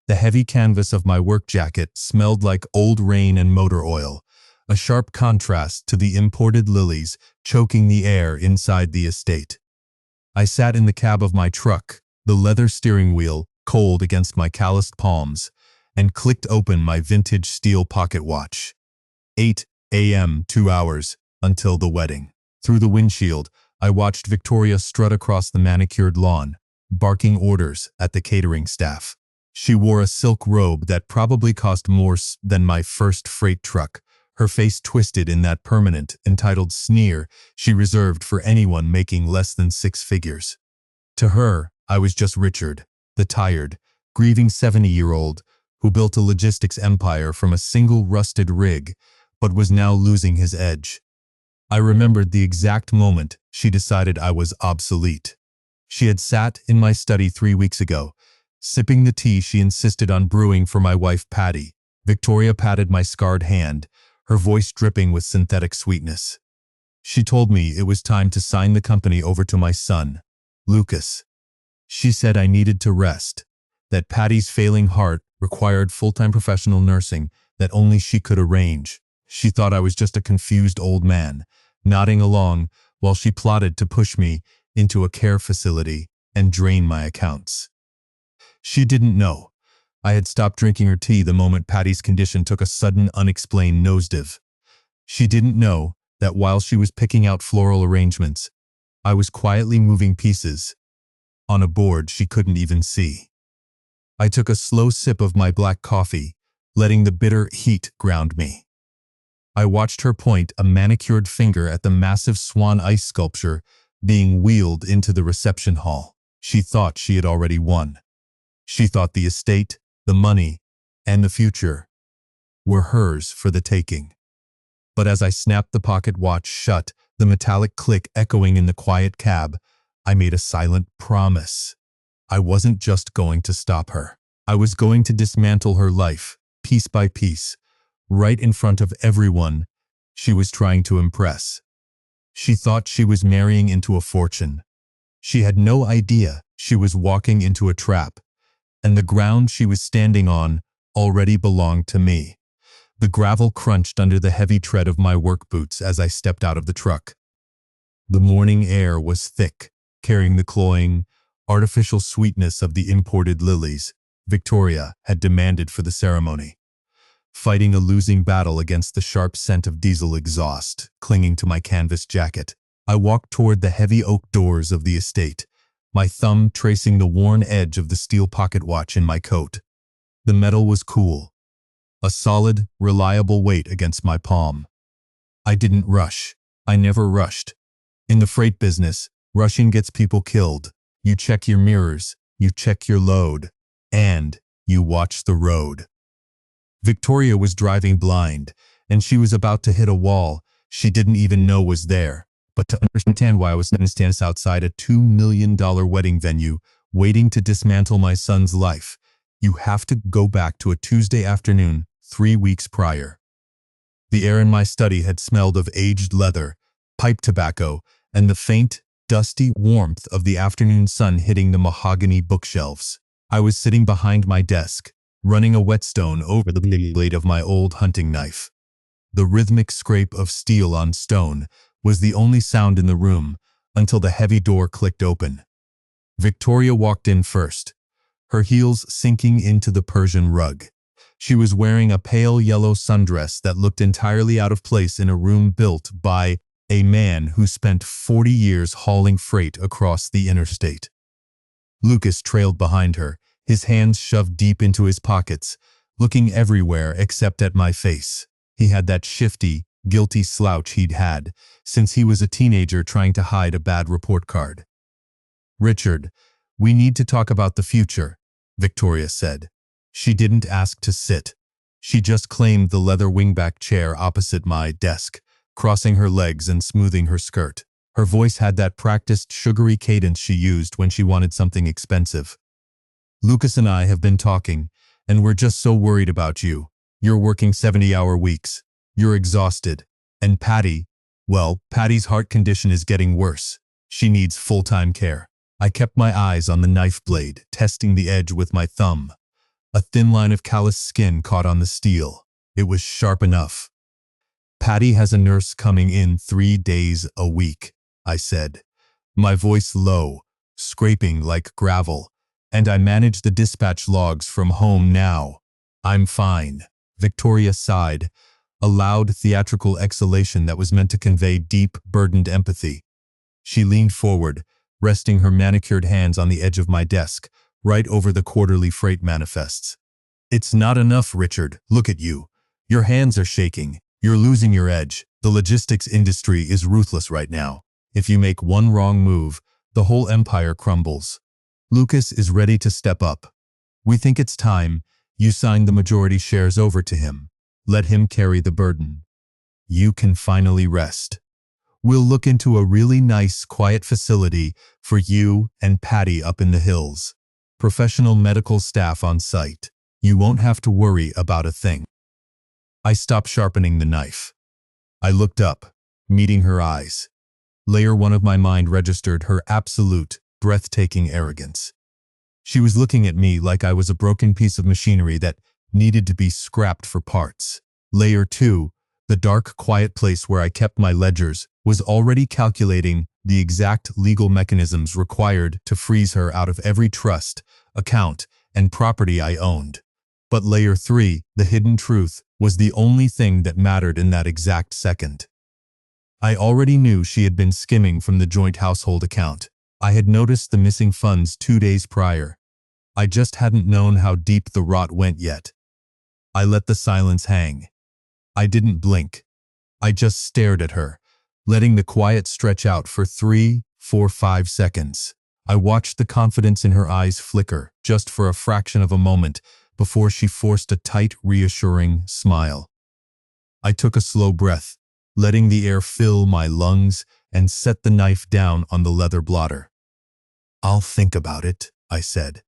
The heavy canvas of my work jacket smelled like old rain and motor oil, a sharp contrast to the imported lilies choking the air inside the estate. I sat in the cab of my truck, the leather steering wheel cold against my calloused palms, and clicked open my vintage steel pocket watch. 8 a.m., 2 hours, until the wedding. Through the windshield, I watched Victoria strut across the manicured lawn, barking orders at the catering staff. She wore a silk robe that probably cost more than my first freight truck, her face twisted in that permanent, entitled sneer she reserved for anyone making less than 6 figures. To her, I was just Richard, the tired, grieving 70-year-old who built a logistics empire from a single rusted rig, but was now losing his edge. I remembered the exact moment she decided I was obsolete. She had sat in my study 3 weeks ago, sipping the tea she insisted on brewing for my wife Patty. Victoria patted my scarred hand, her voice dripping with synthetic sweetness. She told me it was time to sign the company over to my son, Lucas. She said I needed to rest, that Patty's failing heart required full-time professional nursing that only she could arrange. She thought I was just a confused old man, nodding along while she plotted to push me into a care facility and drain my accounts. She didn't know. I had stopped drinking her tea the moment Patty's condition took a sudden, unexplained nosedive. She didn't know that while she was picking out floral arrangements, I was quietly moving pieces on a board she couldn't even see. I took a slow sip of my black coffee, letting the bitter heat ground me. I watched her point a manicured finger at the massive swan ice sculpture being wheeled into the reception hall. She thought she had already won. She thought the estate, the money, and the future were hers for the taking. But as I snapped the pocket watch shut, the metallic click echoing in the quiet cab, I made a silent promise. I wasn't just going to stop her. I was going to dismantle her life, piece by piece, right in front of everyone she was trying to impress. She thought she was marrying into a fortune. She had no idea she was walking into a trap, and the ground she was standing on already belonged to me. The gravel crunched under the heavy tread of my work boots as I stepped out of the truck. The morning air was thick, carrying the cloying, artificial sweetness of the imported lilies Victoria had demanded for the ceremony. Fighting a losing battle against the sharp scent of diesel exhaust clinging to my canvas jacket, I walked toward the heavy oak doors of the estate, my thumb tracing the worn edge of the steel pocket watch in my coat. The metal was cool, a solid, reliable weight against my palm. I didn't rush. I never rushed. In the freight business, rushing gets people killed. You check your mirrors, you check your load, and you watch the road. Victoria was driving blind, and she was about to hit a wall she didn't even know was there. But to understand why I was standing outside a $2 million wedding venue, waiting to dismantle my son's life, you have to go back to a Tuesday afternoon 3 weeks prior. The air in my study had smelled of aged leather, pipe tobacco, and the faint, dusty warmth of the afternoon sun hitting the mahogany bookshelves. I was sitting behind my desk, running a whetstone over the blade of my old hunting knife. The rhythmic scrape of steel on stone was the only sound in the room until the heavy door clicked open. Victoria walked in first, her heels sinking into the Persian rug. She was wearing a pale yellow sundress that looked entirely out of place in a room built by a man who spent 40 years hauling freight across the interstate. Lucas trailed behind her, his hands shoved deep into his pockets, looking everywhere except at my face. He had that shifty, guilty slouch he'd had since he was a teenager trying to hide a bad report card. "Richard, we need to talk about the future," Victoria said. She didn't ask to sit. She just claimed the leather wingback chair opposite my desk, crossing her legs and smoothing her skirt. Her voice had that practiced, sugary cadence she used when she wanted something expensive. "Lucas and I have been talking, and we're just so worried about you. You're working 70-hour weeks. You're exhausted. And Patty, well, Patty's heart condition is getting worse. She needs full-time care." I kept my eyes on the knife blade, testing the edge with my thumb. A thin line of calloused skin caught on the steel. It was sharp enough. Patty has a nurse coming in 3 days a week, I said, my voice low, scraping like gravel, and I manage the dispatch logs from home now. I'm fine. Victoria sighed, a loud theatrical exhalation that was meant to convey deep, burdened empathy. She leaned forward, resting her manicured hands on the edge of my desk, right over the quarterly freight manifests. It's not enough, Richard. Look at you. Your hands are shaking. You're losing your edge. The logistics industry is ruthless right now. If you make one wrong move, the whole empire crumbles. Lucas is ready to step up. We think it's time. You signed the majority shares over to him. Let him carry the burden. You can finally rest. We'll look into a really nice, quiet facility for you and Patty up in the hills. Professional medical staff on site. You won't have to worry about a thing. I stopped sharpening the knife. I looked up, meeting her eyes. Layer 1 of my mind registered her absolute, breathtaking arrogance. She was looking at me like I was a broken piece of machinery that needed to be scrapped for parts. Layer 2, the dark, quiet place where I kept my ledgers, was already calculating the exact legal mechanisms required to freeze her out of every trust, account, and property I owned. But Layer 3, the hidden truth, was the only thing that mattered in that exact second. I already knew she had been skimming from the joint household account. I had noticed the missing funds 2 days prior. I just hadn't known how deep the rot went yet. I let the silence hang. I didn't blink. I just stared at her, letting the quiet stretch out for 3, 4, 5 seconds. I watched the confidence in her eyes flicker, just for a fraction of a moment, before she forced a tight, reassuring smile. I took a slow breath, letting the air fill my lungs, and set the knife down on the leather blotter. I'll think about it, I said.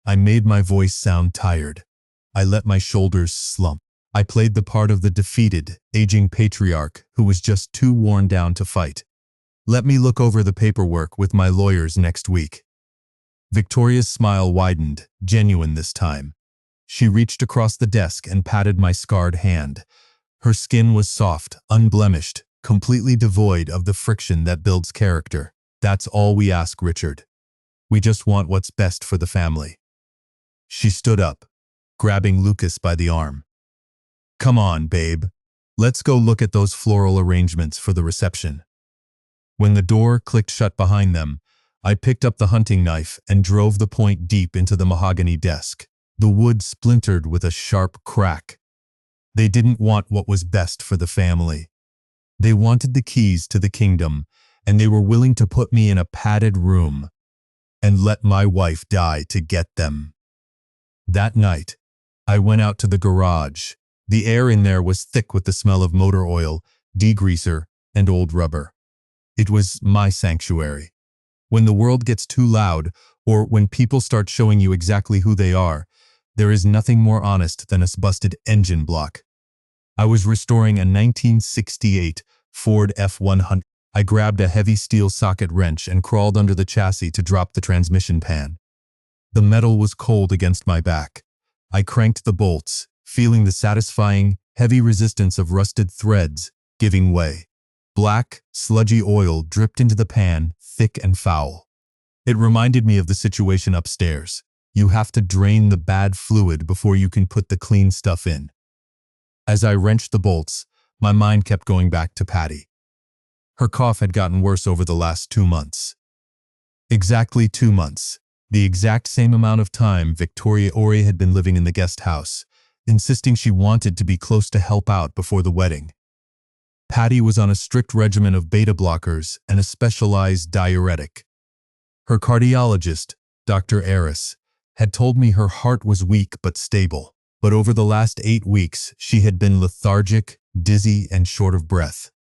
I made my voice sound tired. I let my shoulders slump. I played the part of the defeated, aging patriarch who was just too worn down to fight. Let me look over the paperwork with my lawyers next week. Victoria's smile widened, genuine this time. She reached across the desk and patted my scarred hand. Her skin was soft, unblemished, completely devoid of the friction that builds character. That's all we ask, Richard. We just want what's best for the family. She stood up, grabbing Lucas by the arm. Come on, babe. Let's go look at those floral arrangements for the reception. When the door clicked shut behind them, I picked up the hunting knife and drove the point deep into the mahogany desk. The wood splintered with a sharp crack. They didn't want what was best for the family. They wanted the keys to the kingdom, and they were willing to put me in a padded room and let my wife die to get them. That night, I went out to the garage. The air in there was thick with the smell of motor oil, degreaser, and old rubber. It was my sanctuary. When the world gets too loud, or when people start showing you exactly who they are, there is nothing more honest than a busted engine block. I was restoring a 1968 Ford F-100. I grabbed a heavy steel socket wrench and crawled under the chassis to drop the transmission pan. The metal was cold against my back. I cranked the bolts, feeling the satisfying, heavy resistance of rusted threads giving way. Black, sludgy oil dripped into the pan, thick and foul. It reminded me of the situation upstairs. You have to drain the bad fluid before you can put the clean stuff in. As I wrenched the bolts, my mind kept going back to Patty. Her cough had gotten worse over the last 2 months. Exactly 2 months. The exact same amount of time Victoria Ori had been living in the guest house, insisting she wanted to be close to help out before the wedding. Patty was on a strict regimen of beta blockers and a specialized diuretic. Her cardiologist, Dr. Aris, had told me her heart was weak but stable, but over the last 8 weeks she had been lethargic, dizzy, and short of breath.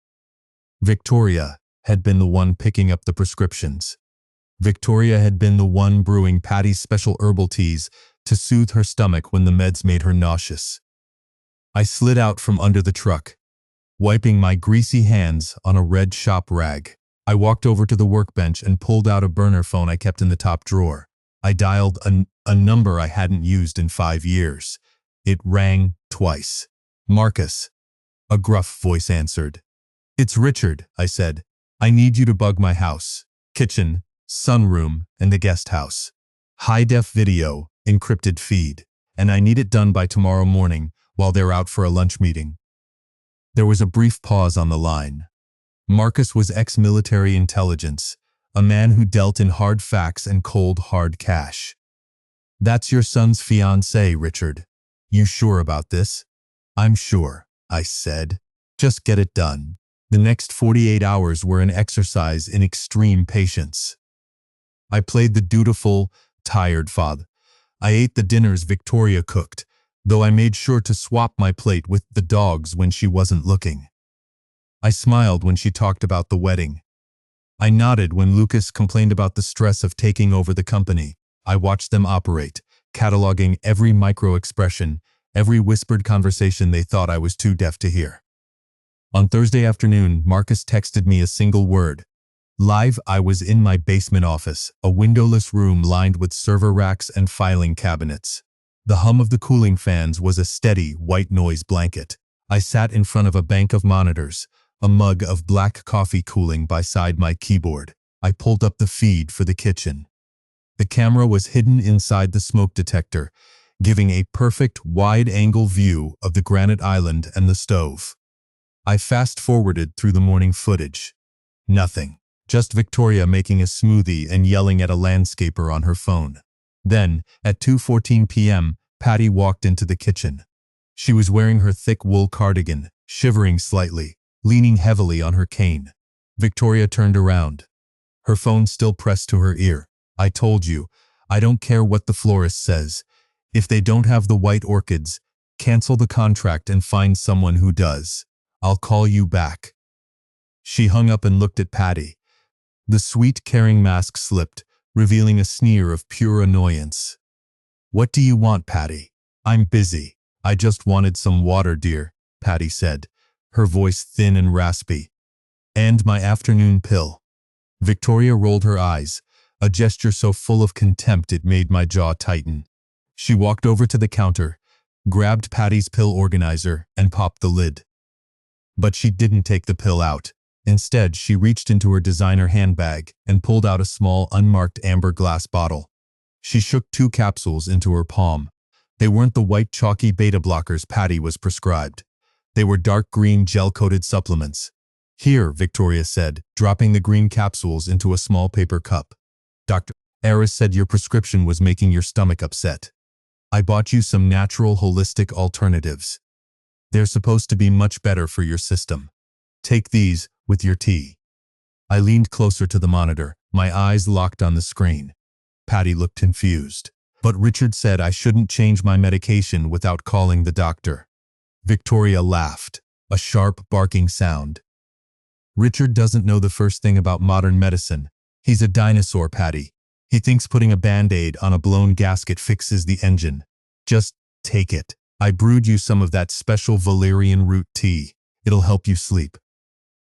Victoria had been the one picking up the prescriptions. Victoria had been the one brewing Patty's special herbal teas to soothe her stomach when the meds made her nauseous. I slid out from under the truck, wiping my greasy hands on a red shop rag. I walked over to the workbench and pulled out a burner phone I kept in the top drawer. I dialed a a number I hadn't used in 5 years. It rang twice. "Marcus," a gruff voice answered. "It's Richard," I said. "I need you to bug my house. Kitchen, sunroom, and the guest house. High-def video, encrypted feed. And I need it done by tomorrow morning while they're out for a lunch meeting." There was a brief pause on the line. Marcus was ex-military intelligence, a man who dealt in hard facts and cold, hard cash. "That's your son's fiancée, Richard. You sure about this?" "I'm sure," I said. "Just get it done." The next 48 hours were an exercise in extreme patience. I played the dutiful, tired father. I ate the dinners Victoria cooked, though I made sure to swap my plate with the dogs when she wasn't looking. I smiled when she talked about the wedding. I nodded when Lucas complained about the stress of taking over the company. I watched them operate, cataloging every micro-expression, every whispered conversation they thought I was too deaf to hear. On Thursday afternoon, Marcus texted me a single word. Live. I was in my basement office, a windowless room lined with server racks and filing cabinets. The hum of the cooling fans was a steady, white noise blanket. I sat in front of a bank of monitors, a mug of black coffee cooling beside my keyboard. I pulled up the feed for the kitchen. The camera was hidden inside the smoke detector, giving a perfect wide-angle view of the granite island and the stove. I fast-forwarded through the morning footage. Nothing. Just Victoria making a smoothie and yelling at a landscaper on her phone. Then, at 2:14 p.m., Patty walked into the kitchen. She was wearing her thick wool cardigan, shivering slightly, leaning heavily on her cane. Victoria turned around, her phone still pressed to her ear. "I told you, I don't care what the florist says. If they don't have the white orchids, cancel the contract and find someone who does. I'll call you back." She hung up and looked at Patty. The sweet, caring mask slipped, revealing a sneer of pure annoyance. "What do you want, Patty?" "I'm busy. I just wanted some water, dear," Patty said, her voice thin and raspy. "And my afternoon pill." Victoria rolled her eyes, a gesture so full of contempt it made my jaw tighten. She walked over to the counter, grabbed Patty's pill organizer, and popped the lid. But she didn't take the pill out. Instead, she reached into her designer handbag and pulled out a small, unmarked amber glass bottle. She shook 2 capsules into her palm. They weren't the white chalky beta blockers Patty was prescribed. They were dark green gel-coated supplements. "Here," Victoria said, dropping the green capsules into a small paper cup. "Dr. Aris said your prescription was making your stomach upset. I bought you some natural, holistic alternatives. They're supposed to be much better for your system. Take these with your tea." I leaned closer to the monitor, my eyes locked on the screen. Patty looked confused. "But Richard said I shouldn't change my medication without calling the doctor." Victoria laughed, a sharp, barking sound. "Richard doesn't know the first thing about modern medicine. He's a dinosaur, Patty. He thinks putting a Band-Aid on a blown gasket fixes the engine. Just take it. I brewed you some of that special valerian root tea. It'll help you sleep."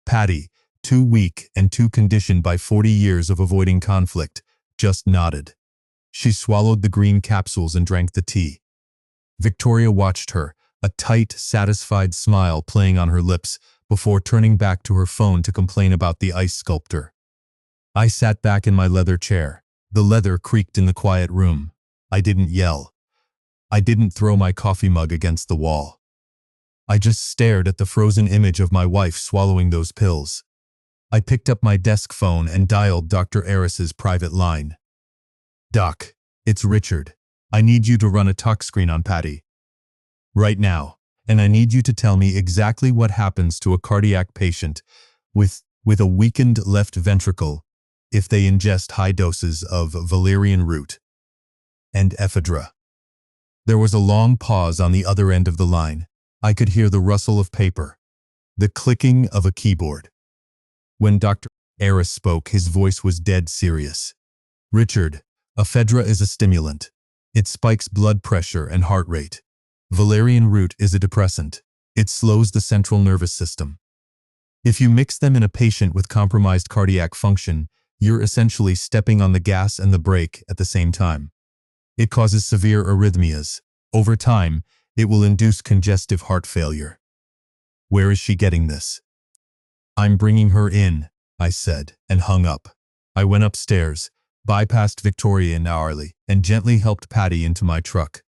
Patty, too weak and too conditioned by 40 years of avoiding conflict, just nodded. She swallowed the green capsules and drank the tea. Victoria watched her, a tight, satisfied smile playing on her lips, before turning back to her phone to complain about the ice sculptor. I sat back in my leather chair. The leather creaked in the quiet room. I didn't yell. I didn't throw my coffee mug against the wall. I just stared at the frozen image of my wife swallowing those pills. I picked up my desk phone and dialed Dr. Aris's private line. "Doc, it's Richard. I need you to run a talk screen on Patty right now, and I need you to tell me exactly what happens to a cardiac patient with a weakened left ventricle if they ingest high doses of valerian root and ephedra." There was a long pause on the other end of the line. I could hear the rustle of paper, the clicking of a keyboard. When Dr. Aris spoke, his voice was dead serious. "Richard, ephedra is a stimulant. It spikes blood pressure and heart rate. Valerian root is a depressant. It slows the central nervous system. If you mix them in a patient with compromised cardiac function, you're essentially stepping on the gas and the brake at the same time. It causes severe arrhythmias. Over time, it will induce congestive heart failure. Where is she getting this? I'm bringing her in, I said, and hung up. I went upstairs, bypassed Victoria and Arlie, and gently helped Patty into my truck.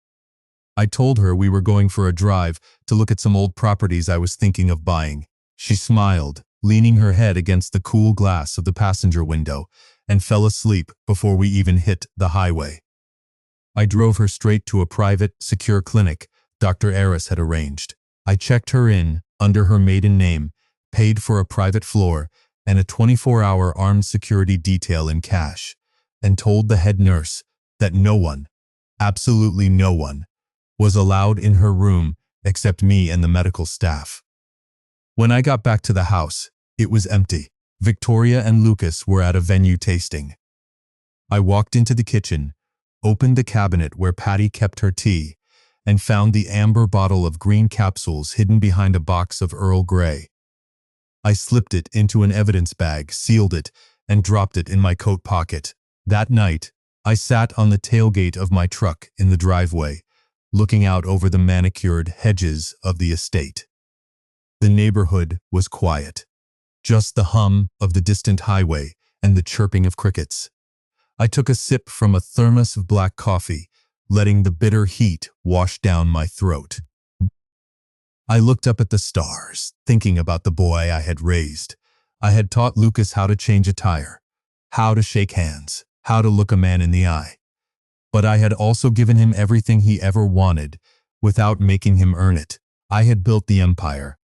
I told her we were going for a drive to look at some old properties I was thinking of buying. She smiled, leaning her head against the cool glass of the passenger window, and fell asleep before we even hit the highway. I drove her straight to a private, secure clinic Dr. Aris had arranged. I checked her in, under her maiden name, paid for a private floor and a 24-hour armed security detail in cash, and told the head nurse that no one, absolutely no one, was allowed in her room except me and the medical staff. When I got back to the house, it was empty. Victoria and Lucas were at a venue tasting. I walked into the kitchen, opened the cabinet where Patty kept her tea, and found the amber bottle of green capsules hidden behind a box of Earl Grey. I slipped it into an evidence bag, sealed it, and dropped it in my coat pocket. That night, I sat on the tailgate of my truck in the driveway, looking out over the manicured hedges of the estate. The neighborhood was quiet. Just the hum of the distant highway and the chirping of crickets. I took a sip from a thermos of black coffee, letting the bitter heat wash down my throat. I looked up at the stars, thinking about the boy I had raised. I had taught Lucas how to change a tire, how to shake hands, how to look a man in the eye. But I had also given him everything he ever wanted, without making him earn it. I had built the empire.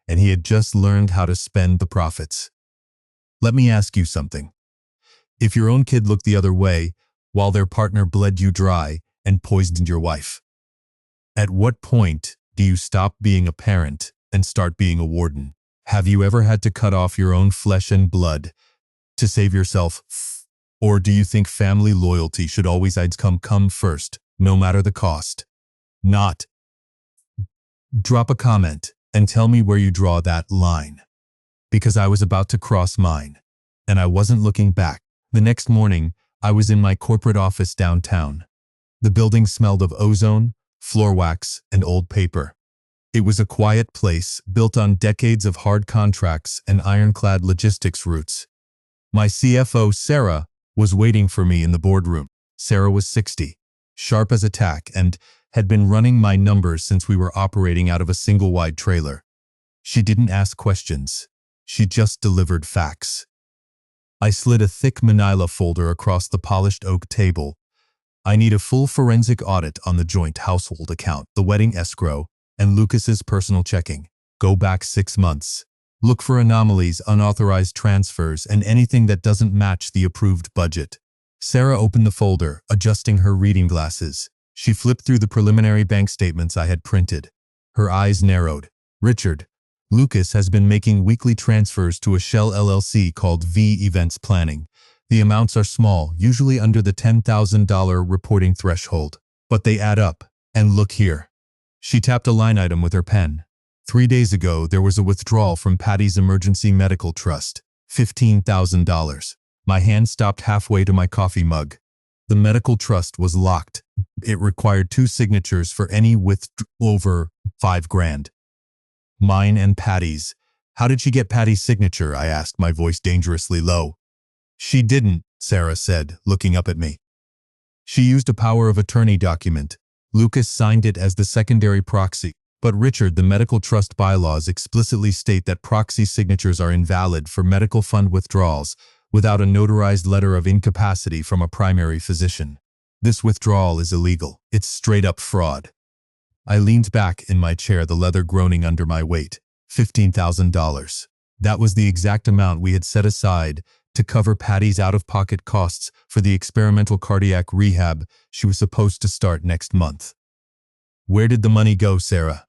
And he had just learned how to spend the profits. Let me ask you something. If your own kid looked the other way, while their partner bled you dry and poisoned your wife, at what point do you stop being a parent and start being a warden? Have you ever had to cut off your own flesh and blood to save yourself? Or do you think family loyalty should always come first, no matter the cost? Not. Drop a comment and tell me where you draw that line. Because I was about to cross mine, and I wasn't looking back. The next morning, I was in my corporate office downtown. The building smelled of ozone, floor wax, and old paper. It was a quiet place built on decades of hard contracts and ironclad logistics routes. My CFO, Sarah, was waiting for me in the boardroom. Sarah was 60, sharp as a tack, and had been running my numbers since we were operating out of a single-wide trailer. She didn't ask questions. She just delivered facts. I slid a thick manila folder across the polished oak table. I need a full forensic audit on the joint household account, the wedding escrow, and Lucas's personal checking. Go back 6 months. Look for anomalies, unauthorized transfers, and anything that doesn't match the approved budget. Sarah opened the folder, adjusting her reading glasses. She flipped through the preliminary bank statements I had printed. Her eyes narrowed. Richard, Lucas has been making weekly transfers to a shell LLC called V Events Planning. The amounts are small, usually under the $10,000 reporting threshold. But they add up. And look here. She tapped a line item with her pen. 3 days ago, there was a withdrawal from Patty's Emergency Medical Trust. $15,000. My hand stopped halfway to my coffee mug. The medical trust was locked. It required 2 signatures for any over $5,000. Mine and Patty's. How did she get Patty's signature? I asked, my voice dangerously low. She didn't, Sarah said, looking up at me. She used a power of attorney document. Lucas signed it as the secondary proxy. But Richard, the medical trust bylaws explicitly state that proxy signatures are invalid for medical fund withdrawals without a notarized letter of incapacity from a primary physician. This withdrawal is illegal. It's straight-up fraud. I leaned back in my chair, the leather groaning under my weight. $15,000. That was the exact amount we had set aside to cover Patty's out-of-pocket costs for the experimental cardiac rehab she was supposed to start next month. Where did the money go, Sarah?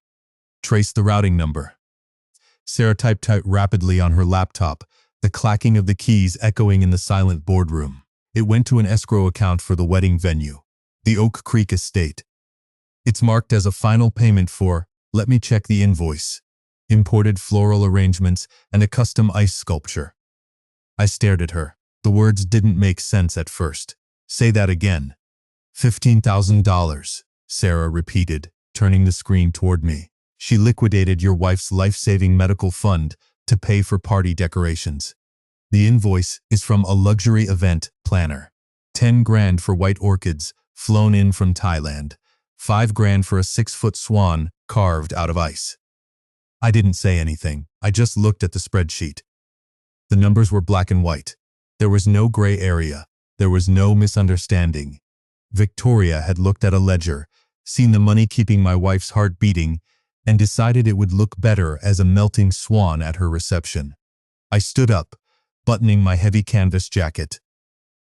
Trace the routing number. Sarah typed out rapidly on her laptop, the clacking of the keys echoing in the silent boardroom. It went to an escrow account for the wedding venue, the Oak Creek Estate. It's marked as a final payment for, let me check the invoice, imported floral arrangements and a custom ice sculpture. I stared at her. The words didn't make sense at first. Say that again. $15,000, Sarah repeated, turning the screen toward me. She liquidated your wife's life-saving medical fund to pay for party decorations. The invoice is from a luxury event planner. 10 grand for white orchids flown in from Thailand. 5 grand for a 6-foot swan carved out of ice. I didn't say anything. I just looked at the spreadsheet. The numbers were black and white. There was no gray area. There was no misunderstanding. Victoria had looked at a ledger, seen the money keeping my wife's heart beating, and decided it would look better as a melting swan at her reception. I stood up, buttoning my heavy canvas jacket.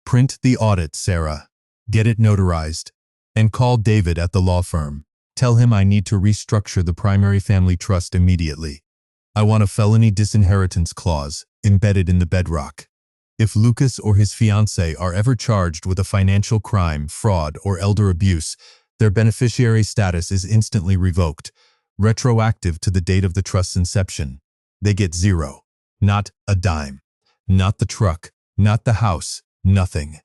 Print the audit, Sarah. Get it notarized. And call David at the law firm. Tell him I need to restructure the primary family trust immediately. I want a felony disinheritance clause embedded in the bedrock. If Lucas or his fiancée are ever charged with a financial crime, fraud, or elder abuse, their beneficiary status is instantly revoked, retroactive to the date of the trust's inception. They get zero. Not a dime. Not the truck. Not the house. Nothing.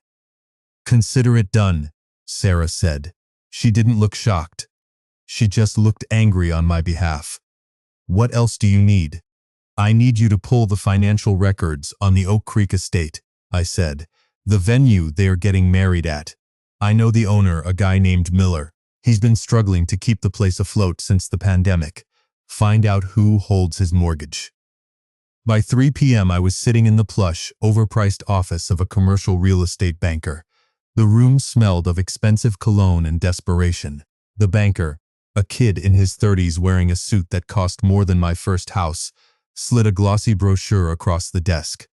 Consider it done, Sarah said. She didn't look shocked. She just looked angry on my behalf. What else do you need? I need you to pull the financial records on the Oak Creek estate, I said. The venue they are getting married at. I know the owner, a guy named Miller. He's been struggling to keep the place afloat since the pandemic. Find out who holds his mortgage. By 3 p.m. I was sitting in the plush, overpriced office of a commercial real estate banker. The room smelled of expensive cologne and desperation. The banker, a kid in his 30s wearing a suit that cost more than my first house, slid a glossy brochure across the desk.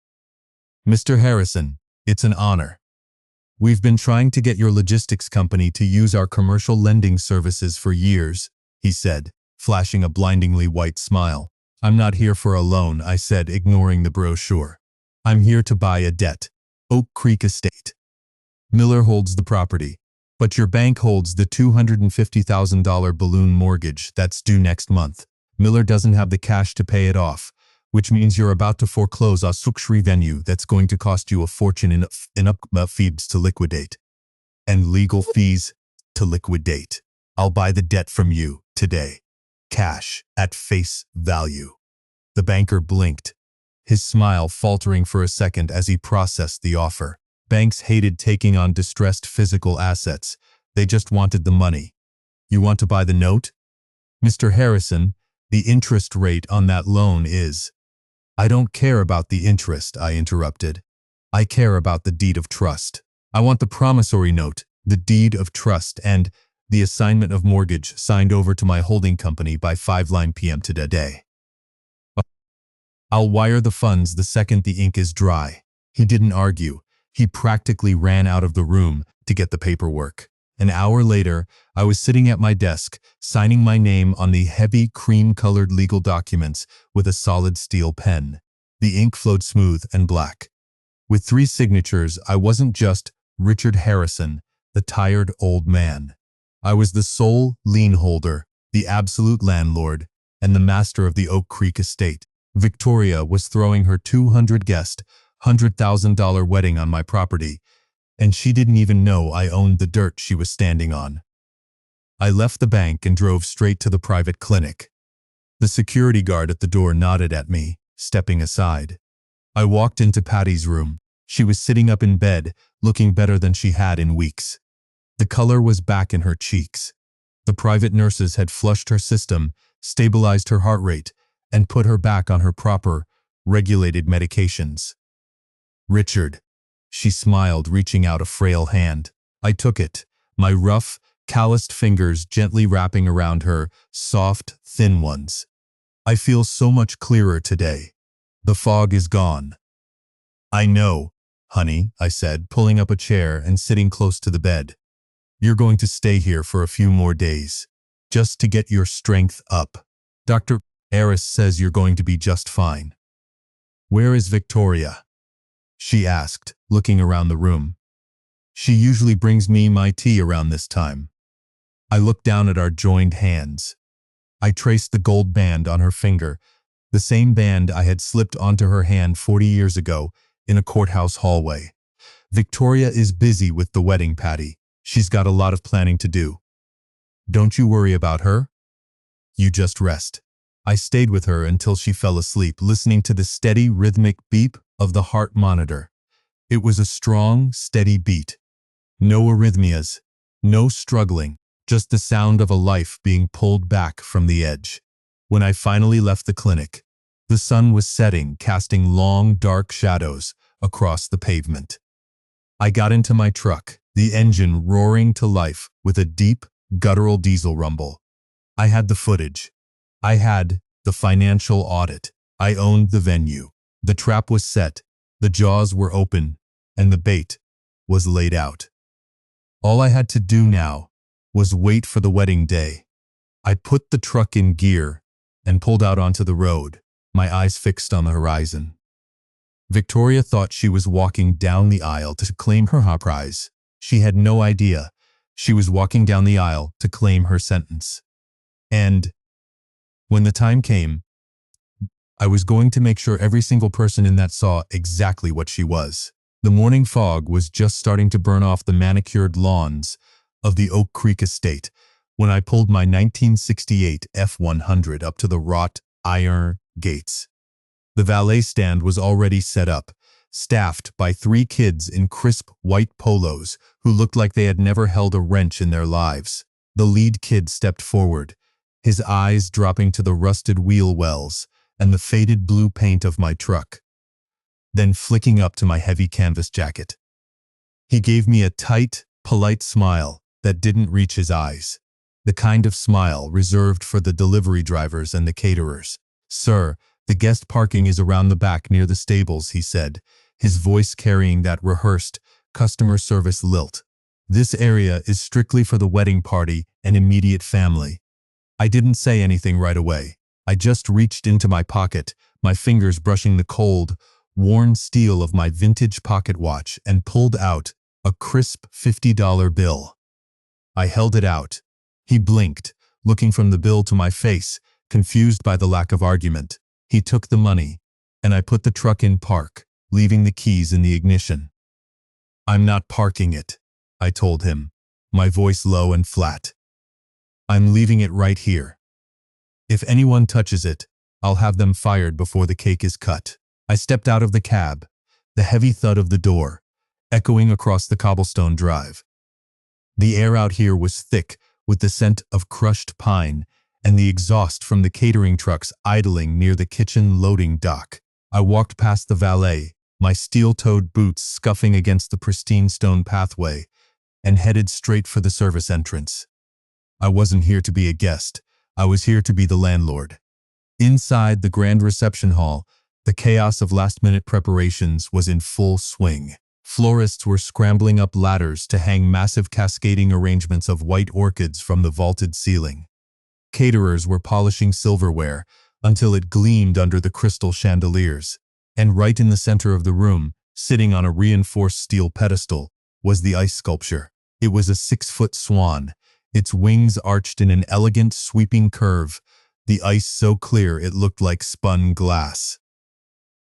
Mr. Harrison, it's an honor. We've been trying to get your logistics company to use our commercial lending services for years, he said, flashing a blindingly white smile. I'm not here for a loan, I said, ignoring the brochure. I'm here to buy a debt. Oak Creek Estate. Miller holds the property, but your bank holds the $250,000 balloon mortgage that's due next month. Miller doesn't have the cash to pay it off, which means you're about to foreclose a luxury venue that's going to cost you a fortune in fees to liquidate. And legal fees to liquidate. I'll buy the debt from you today. Cash at face value. The banker blinked, his smile faltering for a second as he processed the offer. Banks hated taking on distressed physical assets. They just wanted the money. You want to buy the note? Mr. Harrison, the interest rate on that loan is… I don't care about the interest, I interrupted. I care about the deed of trust. I want the promissory note, the deed of trust, and the assignment of mortgage signed over to my holding company by 5 p.m. today. I'll wire the funds the second the ink is dry. He didn't argue. He practically ran out of the room to get the paperwork. An hour later, I was sitting at my desk, signing my name on the heavy cream-colored legal documents with a solid steel pen. The ink flowed smooth and black. With 3 signatures, I wasn't just Richard Harrison, the tired old man. I was the sole lien holder, the absolute landlord, and the master of the Oak Creek estate. Victoria was throwing her 200-guest, $100,000 wedding on my property, and she didn't even know I owned the dirt she was standing on. I left the bank and drove straight to the private clinic. The security guard at the door nodded at me, stepping aside. I walked into Patty's room. She was sitting up in bed, looking better than she had in weeks. The color was back in her cheeks. The private nurses had flushed her system, stabilized her heart rate, and put her back on her proper, regulated medications. Richard, she smiled, reaching out a frail hand. I took it, my rough, calloused fingers gently wrapping around her soft, thin ones. I feel so much clearer today. The fog is gone. I know, honey, I said, pulling up a chair and sitting close to the bed. You're going to stay here for a few more days, just to get your strength up. Dr. Harris says you're going to be just fine. Where is Victoria? She asked, looking around the room. She usually brings me my tea around this time. I looked down at our joined hands. I traced the gold band on her finger, the same band I had slipped onto her hand 40 years ago in a courthouse hallway. Victoria is busy with the wedding, Patty. She's got a lot of planning to do. Don't you worry about her. You just rest. I stayed with her until she fell asleep, listening to the steady, rhythmic beep of the heart monitor. It was a strong, steady beat. No arrhythmias, no struggling, just the sound of a life being pulled back from the edge. When I finally left the clinic, the sun was setting, casting long, dark shadows across the pavement. I got into my truck, the engine roaring to life with a deep, guttural diesel rumble. I had the footage. I had the financial audit. I owned the venue. The trap was set, the jaws were open, and the bait was laid out. All I had to do now was wait for the wedding day. I put the truck in gear and pulled out onto the road, my eyes fixed on the horizon. Victoria thought she was walking down the aisle to claim her hot prize. She had no idea she was walking down the aisle to claim her sentence. And when the time came, I was going to make sure every single person in that saw exactly what she was. The morning fog was just starting to burn off the manicured lawns of the Oak Creek estate when I pulled my 1968 F-100 up to the wrought iron gates. The valet stand was already set up, staffed by 3 kids in crisp white polos who looked like they had never held a wrench in their lives. The lead kid stepped forward, his eyes dropping to the rusted wheel wells and the faded blue paint of my truck, then flicking up to my heavy canvas jacket. He gave me a tight, polite smile that didn't reach his eyes, the kind of smile reserved for the delivery drivers and the caterers. "Sir, the guest parking is around the back near the stables," he said, his voice carrying that rehearsed customer service lilt. "This area is strictly for the wedding party and immediate family." I didn't say anything right away. I just reached into my pocket, my fingers brushing the cold, worn steel of my vintage pocket watch, and pulled out a crisp $50 bill. I held it out. He blinked, looking from the bill to my face, confused by the lack of argument. He took the money, and I put the truck in park, leaving the keys in the ignition. "I'm not parking it," I told him, my voice low and flat. "I'm leaving it right here. If anyone touches it, I'll have them fired before the cake is cut." I stepped out of the cab, the heavy thud of the door echoing across the cobblestone drive. The air out here was thick with the scent of crushed pine and the exhaust from the catering trucks idling near the kitchen loading dock. I walked past the valet, my steel-toed boots scuffing against the pristine stone pathway, and headed straight for the service entrance. I wasn't here to be a guest. I was here to be the landlord. Inside the grand reception hall, the chaos of last-minute preparations was in full swing. Florists were scrambling up ladders to hang massive cascading arrangements of white orchids from the vaulted ceiling. Caterers were polishing silverware until it gleamed under the crystal chandeliers. And right in the center of the room, sitting on a reinforced steel pedestal, was the ice sculpture. It was a 6-foot swan, its wings arched in an elegant, sweeping curve, the ice so clear it looked like spun glass.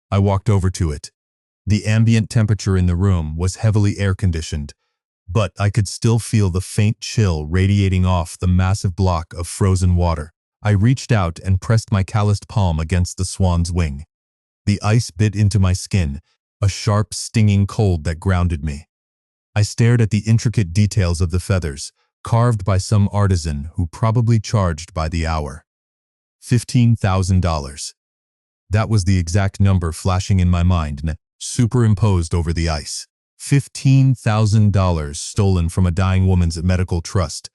I walked over to it. The ambient temperature in the room was heavily air-conditioned, but I could still feel the faint chill radiating off the massive block of frozen water. I reached out and pressed my calloused palm against the swan's wing. The ice bit into my skin, a sharp, stinging cold that grounded me. I stared at the intricate details of the feathers, carved by some artisan who probably charged by the hour. $15,000. That was the exact number flashing in my mind, superimposed over the ice. $15,000 stolen from a dying woman's medical trust,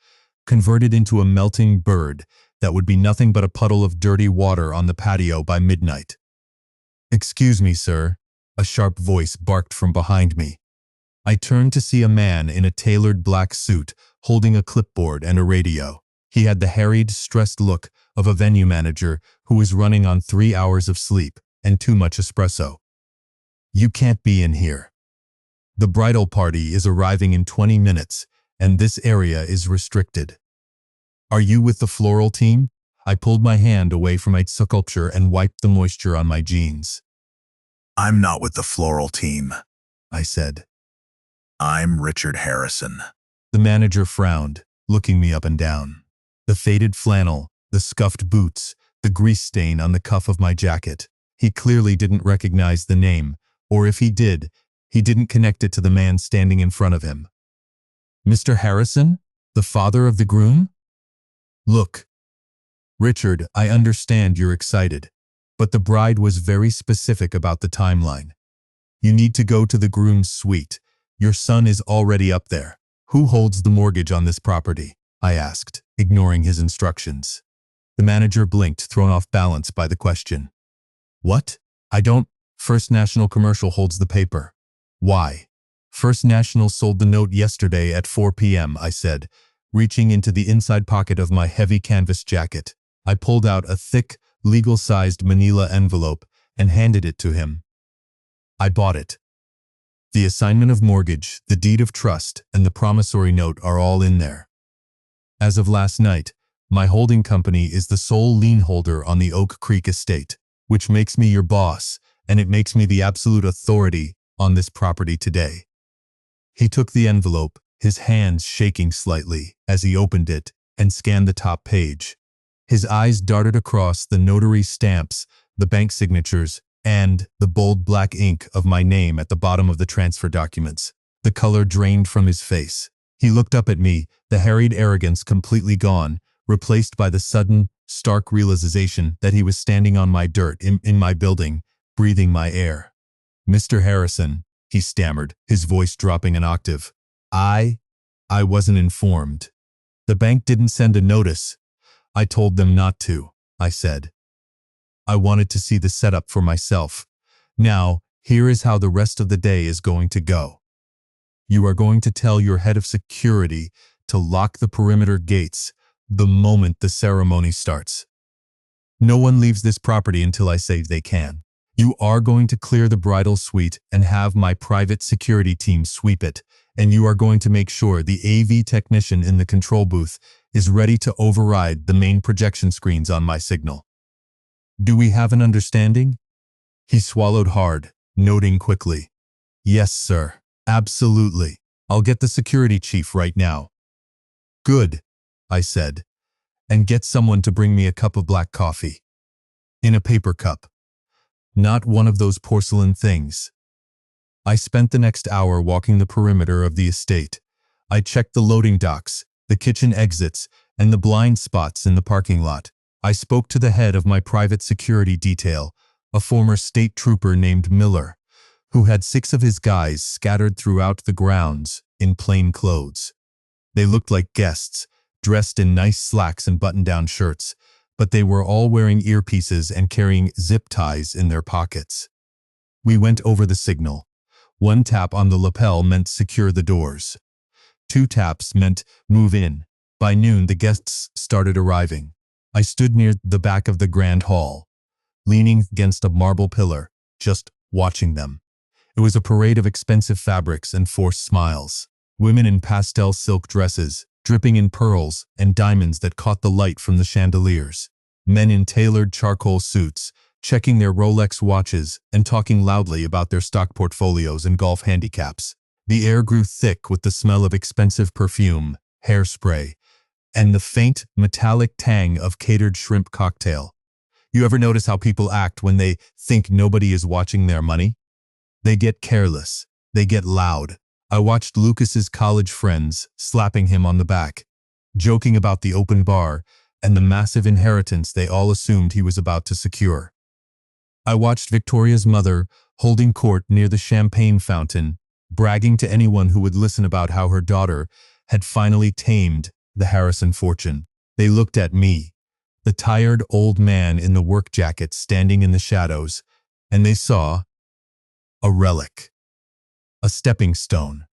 converted into a melting bird that would be nothing but a puddle of dirty water on the patio by midnight. "Excuse me, sir," a sharp voice barked from behind me. I turned to see a man in a tailored black suit holding a clipboard and a radio. He had the harried, stressed look of a venue manager who was running on 3 hours of sleep and too much espresso. "You can't be in here. The bridal party is arriving in 20 minutes, and this area is restricted." "Are you with the floral team?" I pulled my hand away from my sculpture and wiped the moisture on my jeans. "I'm not with the floral team," I said. I'm Richard Harrison. The manager frowned, looking me up and down. The faded flannel, the scuffed boots, the grease stain on the cuff of my jacket. He clearly didn't recognize the name, or if he did, he didn't connect it to the man standing in front of him. Mr. Harrison? The father of the groom? Look, Richard, I understand you're excited, but the bride was very specific about the timeline. You need to go to the groom's suite. Your son is already up there. Who holds the mortgage on this property? I asked, ignoring his instructions. The manager blinked, thrown off balance by the question. What? I don't. First National Commercial holds the paper. Why? First National sold the note yesterday at 4 p.m., I said, reaching into the inside pocket of my heavy canvas jacket. I pulled out a thick, legal-sized manila envelope and handed it to him. I bought it. The assignment of mortgage, the deed of trust, and the promissory note are all in there. As of last night, my holding company is the sole lien holder on the Oak Creek estate, which makes me your boss, and it makes me the absolute authority on this property today. He took the envelope, his hands shaking slightly as he opened it and scanned the top page. His eyes darted across the notary stamps, the bank signatures, and the bold black ink of my name at the bottom of the transfer documents. The color drained from his face. He looked up at me, the harried arrogance completely gone, replaced by the sudden, stark realization that he was standing on my dirt in my building, breathing my air. Mr. Harrison, he stammered, his voice dropping an octave. I wasn't informed. The bank didn't send a notice. I told them not to, I said. I wanted to see the setup for myself. Now, here is how the rest of the day is going to go. You are going to tell your head of security to lock the perimeter gates the moment the ceremony starts. No one leaves this property until I say they can. You are going to clear the bridal suite and have my private security team sweep it, and you are going to make sure the AV technician in the control booth is ready to override the main projection screens on my signal. Do we have an understanding? He swallowed hard, noting quickly. Yes, sir. Absolutely. I'll get the security chief right now. Good, I said, and get someone to bring me a cup of black coffee. In a paper cup. Not one of those porcelain things. I spent the next hour walking the perimeter of the estate. I checked the loading docks, the kitchen exits, and the blind spots in the parking lot. I spoke to the head of my private security detail, a former state trooper named Miller, who had 6 of his guys scattered throughout the grounds in plain clothes. They looked like guests, dressed in nice slacks and button-down shirts, but they were all wearing earpieces and carrying zip ties in their pockets. We went over the signal. 1 tap on the lapel meant secure the doors. 2 taps meant move in. By noon, the guests started arriving. I stood near the back of the grand hall, leaning against a marble pillar, just watching them. It was a parade of expensive fabrics and forced smiles. Women in pastel silk dresses, dripping in pearls and diamonds that caught the light from the chandeliers. Men in tailored charcoal suits, checking their Rolex watches and talking loudly about their stock portfolios and golf handicaps. The air grew thick with the smell of expensive perfume, hairspray, and the faint, metallic tang of catered shrimp cocktail. You ever notice how people act when they think nobody is watching their money? They get careless. They get loud. I watched Lucas's college friends slapping him on the back, joking about the open bar and the massive inheritance they all assumed he was about to secure. I watched Victoria's mother holding court near the champagne fountain, bragging to anyone who would listen about how her daughter had finally tamed the Harrison fortune. They looked at me, the tired old man in the work jacket standing in the shadows, and they saw a relic, a stepping stone.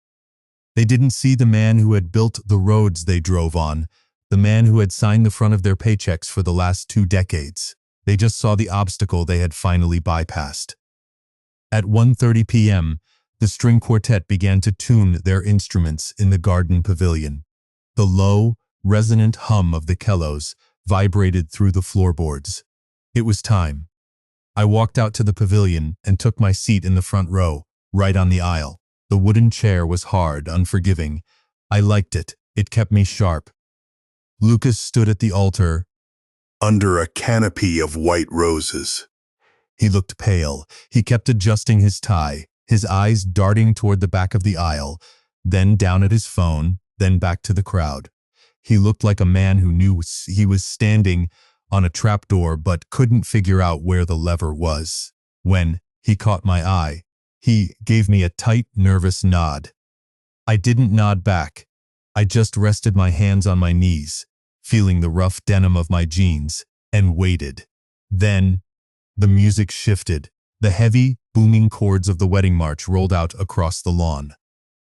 They didn't see the man who had built the roads they drove on, the man who had signed the front of their paychecks for the last 2 decades. They just saw the obstacle they had finally bypassed. At 1:30 p.m., the string quartet began to tune their instruments in the garden pavilion. The low, resonant hum of the cellos vibrated through the floorboards. It was time. I walked out to the pavilion and took my seat in the front row, right on the aisle. The wooden chair was hard, unforgiving. I liked it. It kept me sharp. Lucas stood at the altar. Under a canopy of white roses. He looked pale. He kept adjusting his tie, his eyes darting toward the back of the aisle, then down at his phone, then back to the crowd. He looked like a man who knew he was standing on a trapdoor but couldn't figure out where the lever was. When he caught my eye, he gave me a tight, nervous nod. I didn't nod back. I just rested my hands on my knees, feeling the rough denim of my jeans, and waited. Then, the music shifted. The heavy, booming chords of the wedding march rolled out across the lawn.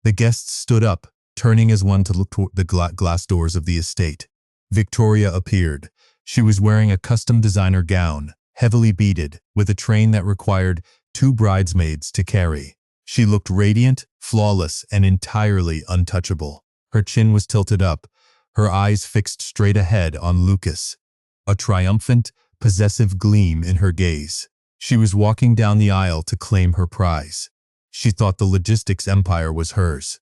The guests stood up, turning as one to look toward the glass doors of the estate. Victoria appeared. She was wearing a custom designer gown, heavily beaded, with a train that required 2 bridesmaids to carry. She looked radiant, flawless, and entirely untouchable. Her chin was tilted up, her eyes fixed straight ahead on Lucas, a triumphant, possessive gleam in her gaze. She was walking down the aisle to claim her prize. She thought the logistics empire was hers.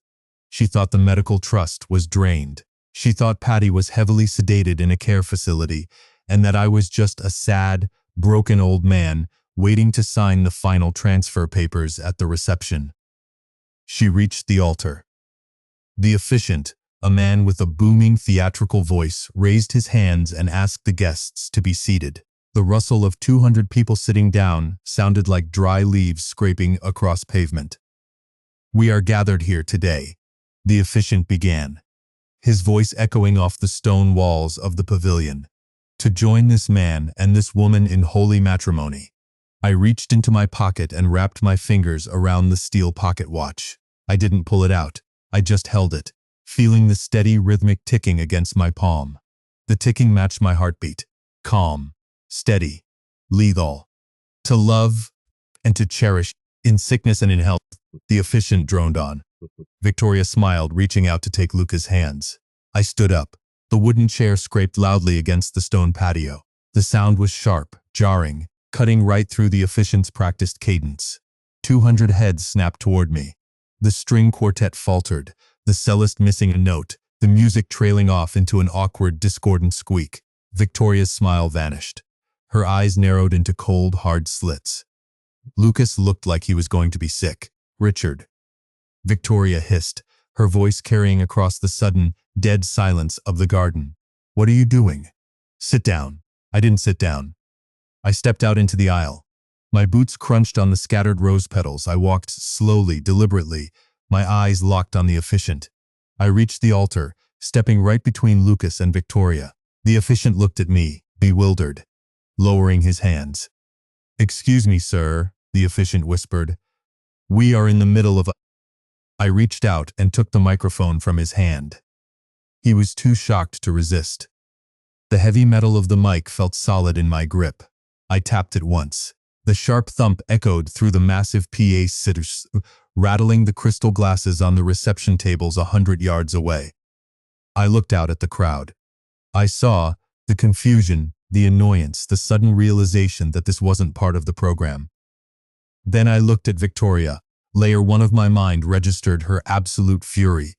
She thought the medical trust was drained. She thought Patty was heavily sedated in a care facility, and that I was just a sad, broken old man waiting to sign the final transfer papers at the reception. She reached the altar. The officiant, a man with a booming theatrical voice, raised his hands and asked the guests to be seated. The rustle of 200 people sitting down sounded like dry leaves scraping across pavement. "We are gathered here today," the officiant began, his voice echoing off the stone walls of the pavilion, "to join this man and this woman in holy matrimony." I reached into my pocket and wrapped my fingers around the steel pocket watch. I didn't pull it out. I just held it, feeling the steady, rhythmic ticking against my palm. The ticking matched my heartbeat. Calm, steady, lethal. "To love and to cherish, in sickness and in health," the officiant droned on. Victoria smiled, reaching out to take Lucas' hands. I stood up. The wooden chair scraped loudly against the stone patio. The sound was sharp, jarring, cutting right through the officiant's practiced cadence. 200 heads snapped toward me. The string quartet faltered, the cellist missing a note, the music trailing off into an awkward, discordant squeak. Victoria's smile vanished. Her eyes narrowed into cold, hard slits. Lucas looked like he was going to be sick. "Richard," Victoria hissed, her voice carrying across the sudden, dead silence of the garden. "What are you doing?" "Sit down." I didn't sit down. I stepped out into the aisle. My boots crunched on the scattered rose petals. I walked slowly, deliberately, my eyes locked on the officiant. I reached the altar, stepping right between Lucas and Victoria. The officiant looked at me, bewildered, lowering his hands. "Excuse me, sir," the officiant whispered. "We are in the middle of a—" I reached out and took the microphone from his hand. He was too shocked to resist. The heavy metal of the mic felt solid in my grip. I tapped it once. The sharp thump echoed through the massive PA sitters, rattling the crystal glasses on the reception tables 100 yards away. I looked out at the crowd. I saw the confusion, the annoyance, the sudden realization that this wasn't part of the program. Then I looked at Victoria. Layer 1 of my mind registered her absolute fury,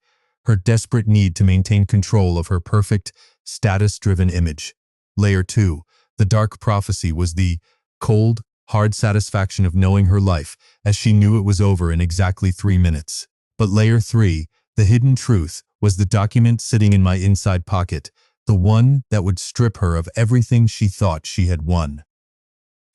her desperate need to maintain control of her perfect, status-driven image. Layer 2, the dark prophecy, was the cold, hard satisfaction of knowing her life as she knew it was over in exactly 3 minutes. But Layer 3, the hidden truth, was the document sitting in my inside pocket, the one that would strip her of everything she thought she had won.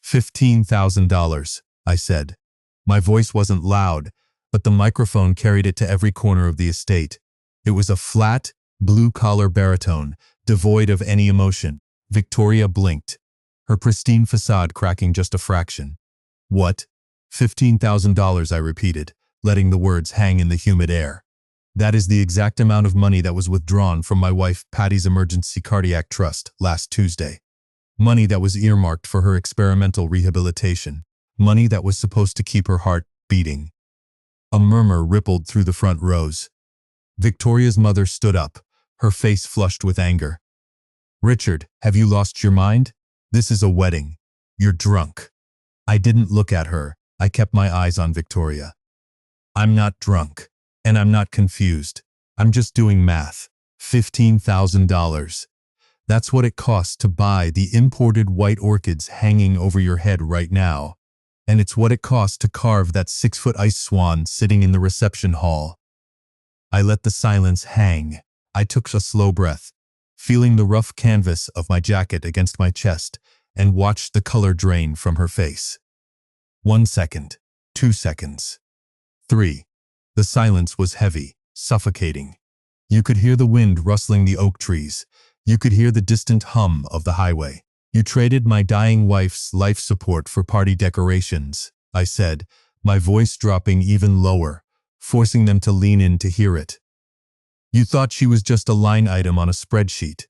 $15,000, I said. My voice wasn't loud, but the microphone carried it to every corner of the estate. It was a flat, blue-collar baritone, devoid of any emotion. Victoria blinked, her pristine facade cracking just a fraction. "What?" $15,000, I repeated, letting the words hang in the humid air. "That is the exact amount of money that was withdrawn from my wife Patty's emergency cardiac trust last Tuesday. Money that was earmarked for her experimental rehabilitation. Money that was supposed to keep her heart beating." A murmur rippled through the front rows. Victoria's mother stood up, her face flushed with anger. "Richard, have you lost your mind? This is a wedding. You're drunk." I didn't look at her. I kept my eyes on Victoria. I'm not drunk, and I'm not confused. I'm just doing math. $15,000. That's what it costs to buy the imported white orchids hanging over your head right now. And it's what it costs to carve that 6-foot ice swan sitting in the reception hall. I let the silence hang. I took a slow breath, feeling the rough canvas of my jacket against my chest, and watched the color drain from her face. 1 second, 2 seconds, 3. The silence was heavy, suffocating. You could hear the wind rustling the oak trees. You could hear the distant hum of the highway. You traded my dying wife's life support for party decorations, I said, my voice dropping even lower, forcing them to lean in to hear it. You thought she was just a line item on a spreadsheet.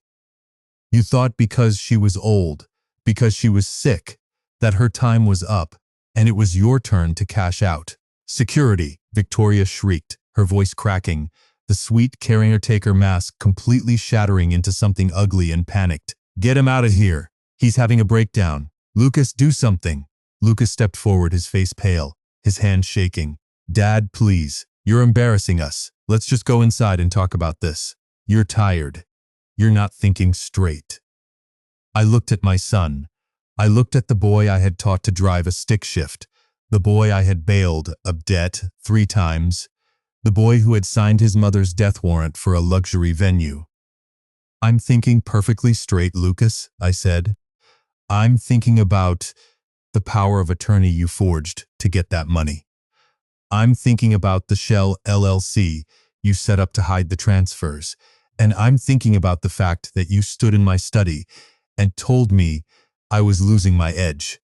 You thought because she was old, because she was sick, that her time was up, and it was your turn to cash out. Security, Victoria shrieked, her voice cracking, the sweet caretaker mask completely shattering into something ugly and panicked. Get him out of here. He's having a breakdown. Lucas, do something. Lucas stepped forward, his face pale, his hand shaking. Dad, please. You're embarrassing us. Let's just go inside and talk about this. You're tired. You're not thinking straight. I looked at my son. I looked at the boy I had taught to drive a stick shift, the boy I had bailed of debt 3 times, the boy who had signed his mother's death warrant for a luxury venue. I'm thinking perfectly straight, Lucas, I said. I'm thinking about the power of attorney you forged to get that money. I'm thinking about the Shell LLC you set up to hide the transfers, and I'm thinking about the fact that you stood in my study and told me I was losing my edge.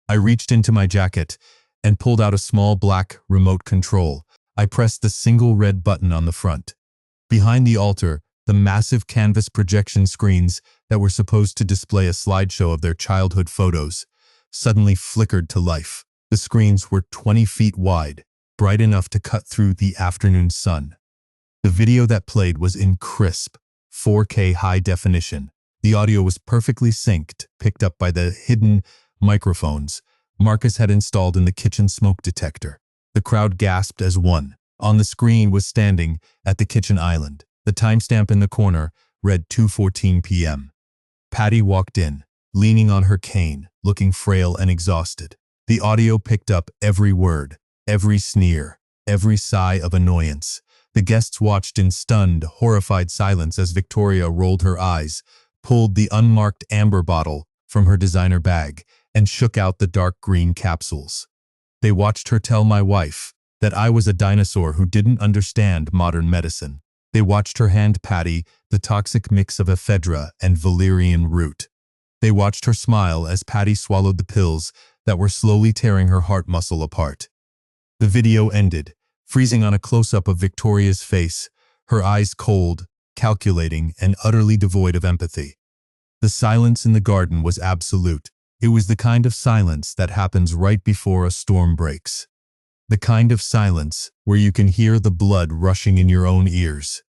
I reached into my jacket and pulled out a small black remote control. I pressed the single red button on the front. Behind the altar, the massive canvas projection screens that were supposed to display a slideshow of their childhood photos suddenly flickered to life. The screens were 20 feet wide, bright enough to cut through the afternoon sun. The video that played was in crisp, 4K high definition. The audio was perfectly synced, picked up by the hidden microphones Marcus had installed in the kitchen smoke detector. The crowd gasped as one. On the screen was standing at the kitchen island. The timestamp in the corner read 2:14 p.m. Patty walked in, leaning on her cane, looking frail and exhausted. The audio picked up every word, every sneer, every sigh of annoyance. The guests watched in stunned, horrified silence as Victoria rolled her eyes, pulled the unmarked amber bottle from her designer bag, and shook out the dark green capsules. They watched her tell my wife that I was a dinosaur who didn't understand modern medicine. They watched her hand Patty the toxic mix of ephedra and valerian root. They watched her smile as Patty swallowed the pills that were slowly tearing her heart muscle apart. The video ended, freezing on a close-up of Victoria's face, her eyes cold, calculating, and utterly devoid of empathy. The silence in the garden was absolute. It was the kind of silence that happens right before a storm breaks. The kind of silence where you can hear the blood rushing in your own ears.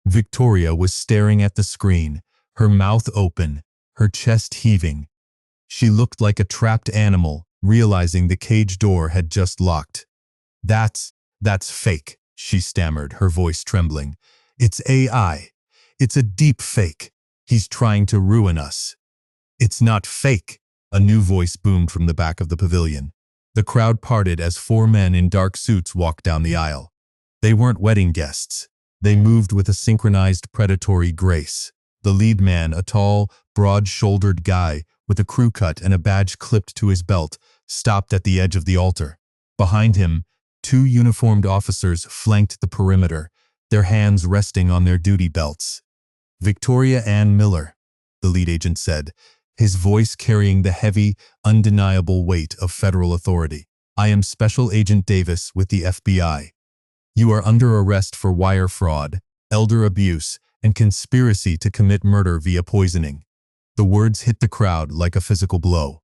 Victoria was staring at the screen, her mouth open, her chest heaving. She looked like a trapped animal, realizing the cage door had just locked. That's fake, she stammered, her voice trembling. It's AI. It's a deep fake. He's trying to ruin us. It's not fake, a new voice boomed from the back of the pavilion. The crowd parted as 4 men in dark suits walked down the aisle. They weren't wedding guests. They moved with a synchronized predatory grace. The lead man, a tall, broad-shouldered guy with a crew cut and a badge clipped to his belt, stopped at the edge of the altar. Behind him, 2 uniformed officers flanked the perimeter, their hands resting on their duty belts. Victoria Ann Miller, the lead agent said, his voice carrying the heavy, undeniable weight of federal authority. I am Special Agent Davis with the FBI. You are under arrest for wire fraud, elder abuse, and conspiracy to commit murder via poisoning. The words hit the crowd like a physical blow.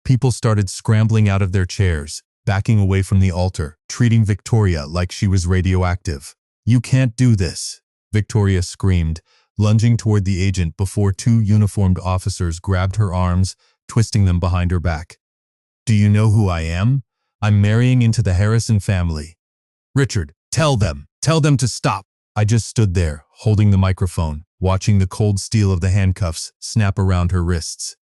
People started scrambling out of their chairs, backing away from the altar, treating Victoria like she was radioactive. You can't do this, Victoria screamed, lunging toward the agent before 2 uniformed officers grabbed her arms, twisting them behind her back. Do you know who I am? I'm marrying into the Harrison family. Richard, tell them to stop. I just stood there, holding the microphone, watching the cold steel of the handcuffs snap around her wrists.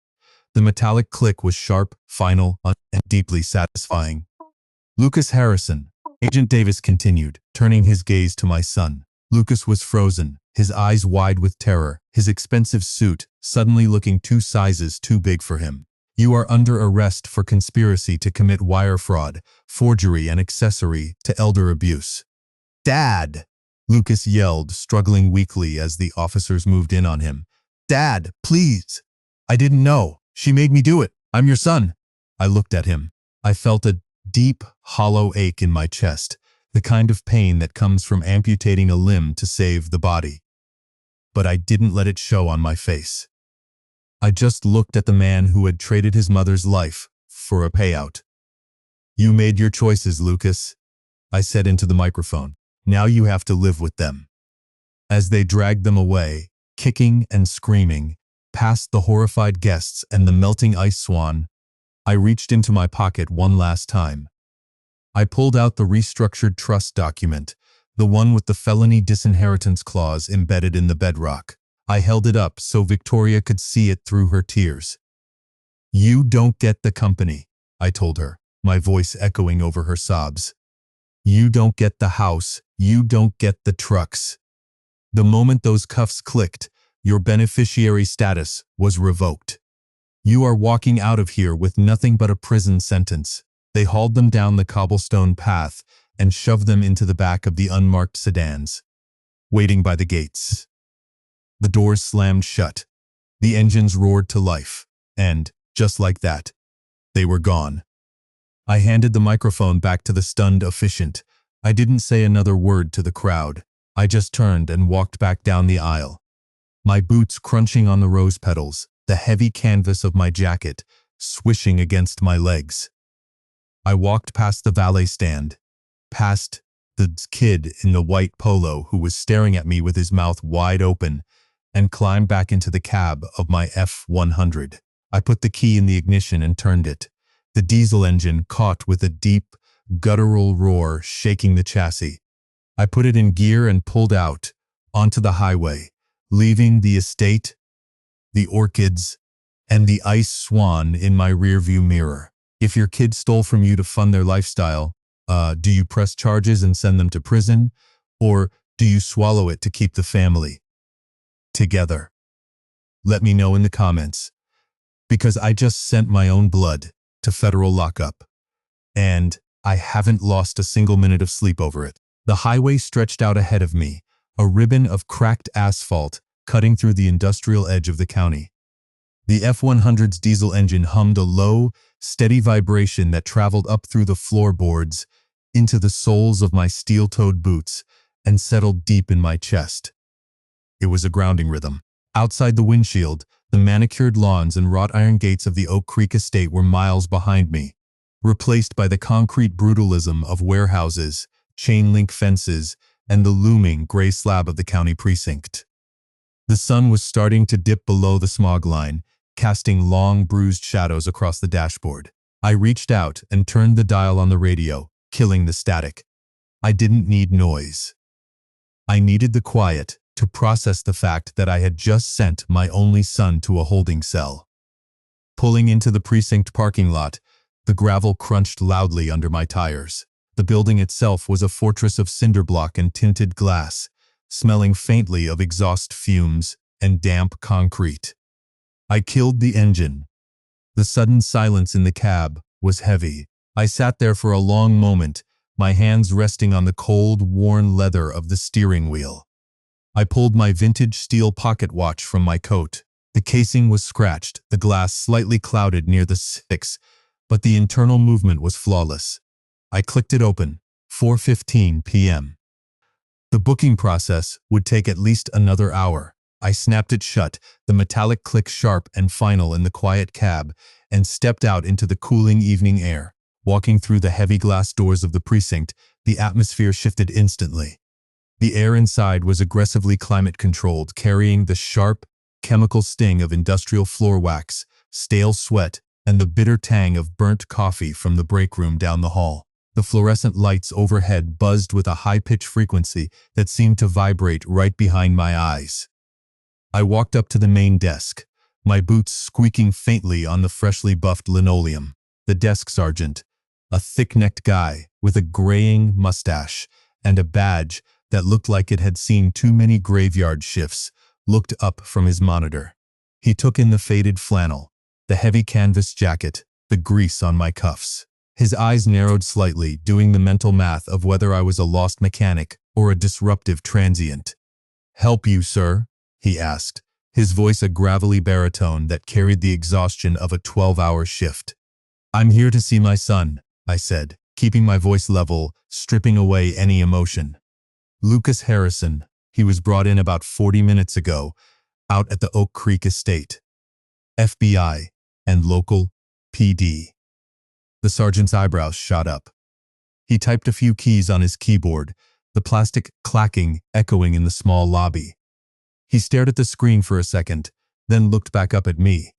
The metallic click was sharp, final, and deeply satisfying. Lucas Harrison, Agent Davis continued, turning his gaze to my son. Lucas was frozen, his eyes wide with terror, his expensive suit suddenly looking 2 sizes too big for him. You are under arrest for conspiracy to commit wire fraud, forgery, and accessory to elder abuse. Dad! Lucas yelled, struggling weakly as the officers moved in on him. Dad, please! I didn't know. She made me do it. I'm your son. I looked at him. I felt a deep, hollow ache in my chest, the kind of pain that comes from amputating a limb to save the body. But I didn't let it show on my face. I just looked at the man who had traded his mother's life for a payout. You made your choices, Lucas, I said into the microphone. Now you have to live with them. As they dragged them away, kicking and screaming, past the horrified guests and the melting ice swan, I reached into my pocket one last time. I pulled out the restructured trust document, the one with the felony disinheritance clause embedded in the bedrock. I held it up so Victoria could see it through her tears. You don't get the company, I told her, my voice echoing over her sobs. You don't get the house, you don't get the trucks. The moment those cuffs clicked, your beneficiary status was revoked. You are walking out of here with nothing but a prison sentence. They hauled them down the cobblestone path and shoved them into the back of the unmarked sedans, waiting by the gates. The doors slammed shut. The engines roared to life, and, just like that, they were gone. I handed the microphone back to the stunned officiant. I didn't say another word to the crowd. I just turned and walked back down the aisle, my boots crunching on the rose petals, the heavy canvas of my jacket swishing against my legs. I walked past the valet stand, past the kid in the white polo who was staring at me with his mouth wide open, and climbed back into the cab of my F-100. I put the key in the ignition and turned it. The diesel engine caught with a deep, guttural roar shaking the chassis. I put it in gear and pulled out onto the highway, leaving the estate, the orchids, and the ice swan in my rearview mirror. If your kid stole from you to fund their lifestyle, do you press charges and send them to prison, or do you swallow it to keep the family together? Let me know in the comments, because I just sent my own blood to federal lockup, and I haven't lost a single minute of sleep over it. The highway stretched out ahead of me, a ribbon of cracked asphalt cutting through the industrial edge of the county. The F-100's diesel engine hummed a low, steady vibration that traveled up through the floorboards into the soles of my steel-toed boots and settled deep in my chest. It was a grounding rhythm. Outside the windshield, the manicured lawns and wrought iron gates of the Oak Creek estate were miles behind me, replaced by the concrete brutalism of warehouses, chain-link fences, and the looming gray slab of the county precinct. The sun was starting to dip below the smog line, casting long, bruised shadows across the dashboard. I reached out and turned the dial on the radio, killing the static. I didn't need noise. I needed the quiet to process the fact that I had just sent my only son to a holding cell. Pulling into the precinct parking lot, the gravel crunched loudly under my tires. The building itself was a fortress of cinder block and tinted glass, smelling faintly of exhaust fumes and damp concrete. I killed the engine. The sudden silence in the cab was heavy. I sat there for a long moment, my hands resting on the cold, worn leather of the steering wheel. I pulled my vintage steel pocket watch from my coat. The casing was scratched, the glass slightly clouded near the 6, but the internal movement was flawless. I clicked it open, 4:15 p.m. The booking process would take at least another hour. I snapped it shut, the metallic click sharp and final in the quiet cab, and stepped out into the cooling evening air. Walking through the heavy glass doors of the precinct, the atmosphere shifted instantly. The air inside was aggressively climate-controlled, carrying the sharp, chemical sting of industrial floor wax, stale sweat, and the bitter tang of burnt coffee from the break room down the hall. The fluorescent lights overhead buzzed with a high-pitched frequency that seemed to vibrate right behind my eyes. I walked up to the main desk, my boots squeaking faintly on the freshly buffed linoleum. The desk sergeant, a thick-necked guy with a graying mustache and a badge that looked like it had seen too many graveyard shifts, looked up from his monitor. He took in the faded flannel, the heavy canvas jacket, the grease on my cuffs. His eyes narrowed slightly, doing the mental math of whether I was a lost mechanic or a disruptive transient. "Help you, sir?" he asked, his voice a gravelly baritone that carried the exhaustion of a 12-hour shift. "I'm here to see my son," I said, keeping my voice level, stripping away any emotion. "Lucas Harrison. He was brought in about 40 minutes ago, out at the Oak Creek estate. FBI and local PD." The sergeant's eyebrows shot up. He typed a few keys on his keyboard, the plastic clacking echoing in the small lobby. He stared at the screen for a second, then looked back up at me,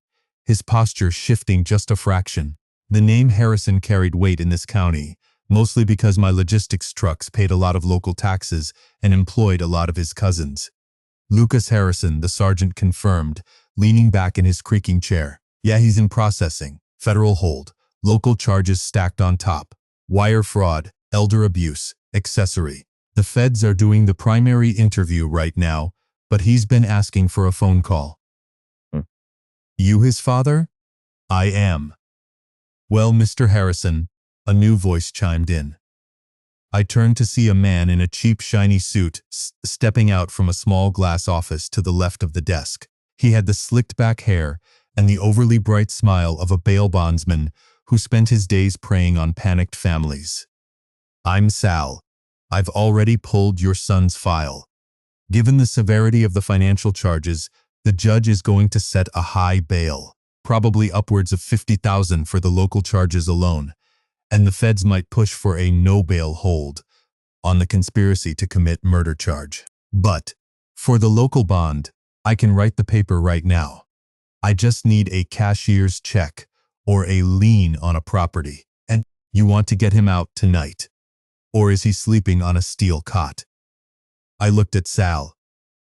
his posture shifting just a fraction. The name Harrison carried weight in this county, mostly because my logistics trucks paid a lot of local taxes and employed a lot of his cousins. "Lucas Harrison," the sergeant confirmed, leaning back in his creaking chair. "Yeah, he's in processing. Federal hold. Local charges stacked on top. Wire fraud, elder abuse, accessory. The feds are doing the primary interview right now, but he's been asking for a phone call." "You his father?" "I am." "Well, Mr. Harrison," a new voice chimed in. I turned to see a man in a cheap, shiny suit stepping out from a small glass office to the left of the desk. He had the slicked-back hair and the overly bright smile of a bail bondsman who spent his days preying on panicked families. "I'm Sal. I've already pulled your son's file. Given the severity of the financial charges, the judge is going to set a high bail, probably upwards of $50,000 for the local charges alone, and the feds might push for a no-bail hold on the conspiracy to commit murder charge. But for the local bond, I can write the paper right now. I just need a cashier's check or a lien on a property. And you want to get him out tonight? Or is he sleeping on a steel cot?" I looked at Sal.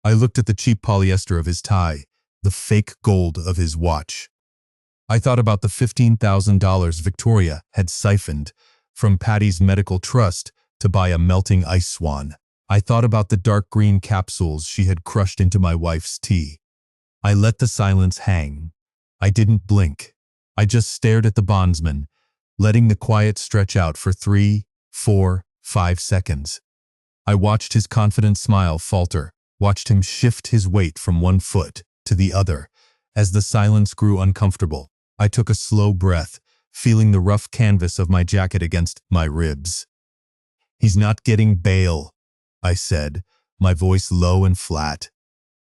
I looked at the cheap polyester of his tie, the fake gold of his watch. I thought about the $15,000 Victoria had siphoned from Patty's medical trust to buy a melting ice swan. I thought about the dark green capsules she had crushed into my wife's tea. I let the silence hang. I didn't blink. I just stared at the bondsman, letting the quiet stretch out for 3, 4, 5 seconds. I watched his confident smile falter, watched him shift his weight from one foot to the other. As the silence grew uncomfortable, I took a slow breath, feeling the rough canvas of my jacket against my ribs. "He's not getting bail," I said, my voice low and flat.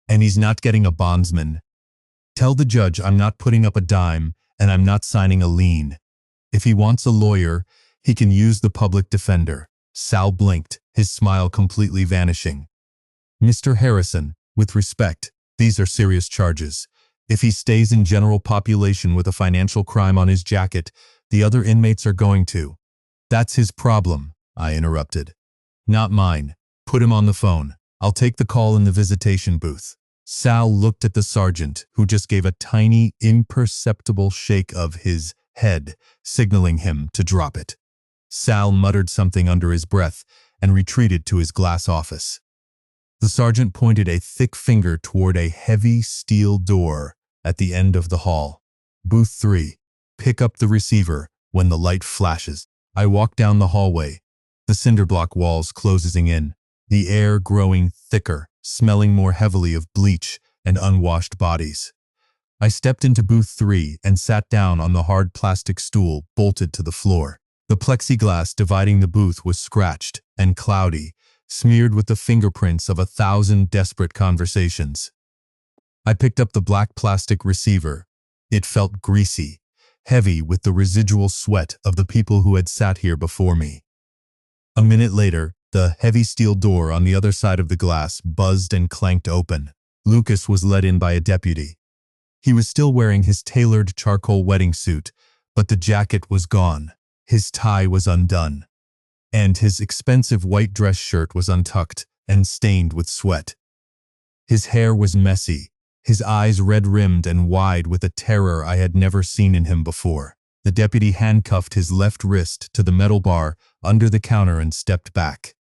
"And he's not getting a bondsman. Tell the judge I'm not putting up a dime and I'm not signing a lien. If he wants a lawyer, he can use the public defender." Sal blinked, his smile completely vanishing. "Mr. Harrison, with respect, these are serious charges. If he stays in general population with a financial crime on his jacket, the other inmates are going to." "That's his problem," I interrupted. "Not mine. Put him on the phone. I'll take the call in the visitation booth." Sal looked at the sergeant, who just gave a tiny, imperceptible shake of his head, signaling him to drop it. Sal muttered something under his breath and retreated to his glass office. The sergeant pointed a thick finger toward a heavy steel door at the end of the hall. "Booth 3, pick up the receiver when the light flashes." I walked down the hallway, the cinderblock walls closing in, the air growing thicker, smelling more heavily of bleach and unwashed bodies. I stepped into booth 3 and sat down on the hard plastic stool bolted to the floor. The plexiglass dividing the booth was scratched and cloudy, smeared with the fingerprints of 1,000 desperate conversations. I picked up the black plastic receiver. It felt greasy, heavy with the residual sweat of the people who had sat here before me. A minute later, the heavy steel door on the other side of the glass buzzed and clanked open. Lucas was let in by a deputy. He was still wearing his tailored charcoal wedding suit, but the jacket was gone. His tie was undone. and his expensive white dress shirt was untucked and stained with sweat. His hair was messy, his eyes red-rimmed and wide with a terror I had never seen in him before. The deputy handcuffed his left wrist to the metal bar under the counter and stepped back.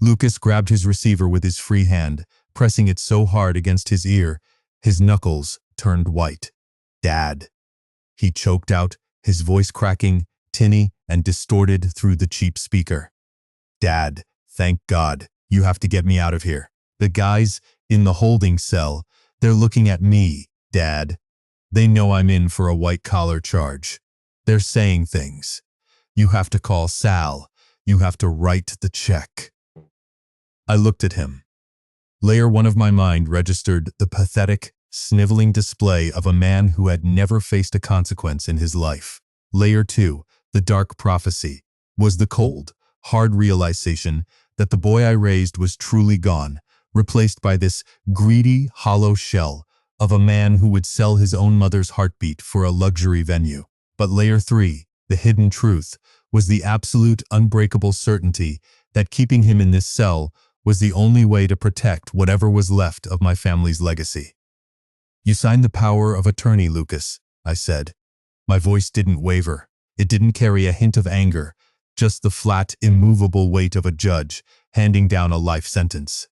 Lucas grabbed his receiver with his free hand, pressing it so hard against his ear, his knuckles turned white. "Dad," he choked out, his voice cracking, tinny, and distorted through the cheap speaker. "Dad, thank God, you have to get me out of here. The guys in the holding cell, they're looking at me, Dad. They know I'm in for a white-collar charge. They're saying things. You have to call Sal. You have to write the check." I looked at him. Layer 1 of my mind registered the pathetic, sniveling display of a man who had never faced a consequence in his life. Layer 2, the dark prophecy, was the cold, hard realization that the boy I raised was truly gone, replaced by this greedy, hollow shell of a man who would sell his own mother's heartbeat for a luxury venue. But layer 3, the hidden truth, was the absolute, unbreakable certainty that keeping him in this cell was the only way to protect whatever was left of my family's legacy. "You signed the power of attorney, Lucas," I said. My voice didn't waver. It didn't carry a hint of anger, just the flat, immovable weight of a judge handing down a life sentence.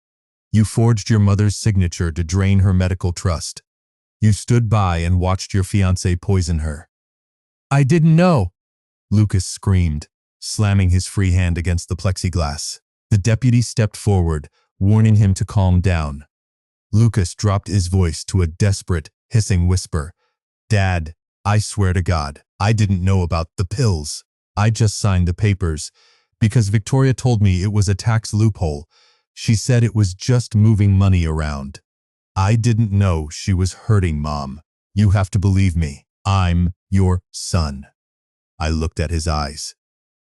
"You forged your mother's signature to drain her medical trust. You stood by and watched your fiancé poison her." "I didn't know," Lucas screamed, slamming his free hand against the plexiglass. The deputy stepped forward, warning him to calm down. Lucas dropped his voice to a desperate, hissing whisper. "Dad, I swear to God, I didn't know about the pills. I just signed the papers because Victoria told me it was a tax loophole. She said it was just moving money around. I didn't know she was hurting Mom. You have to believe me. I'm your son." I looked at his eyes.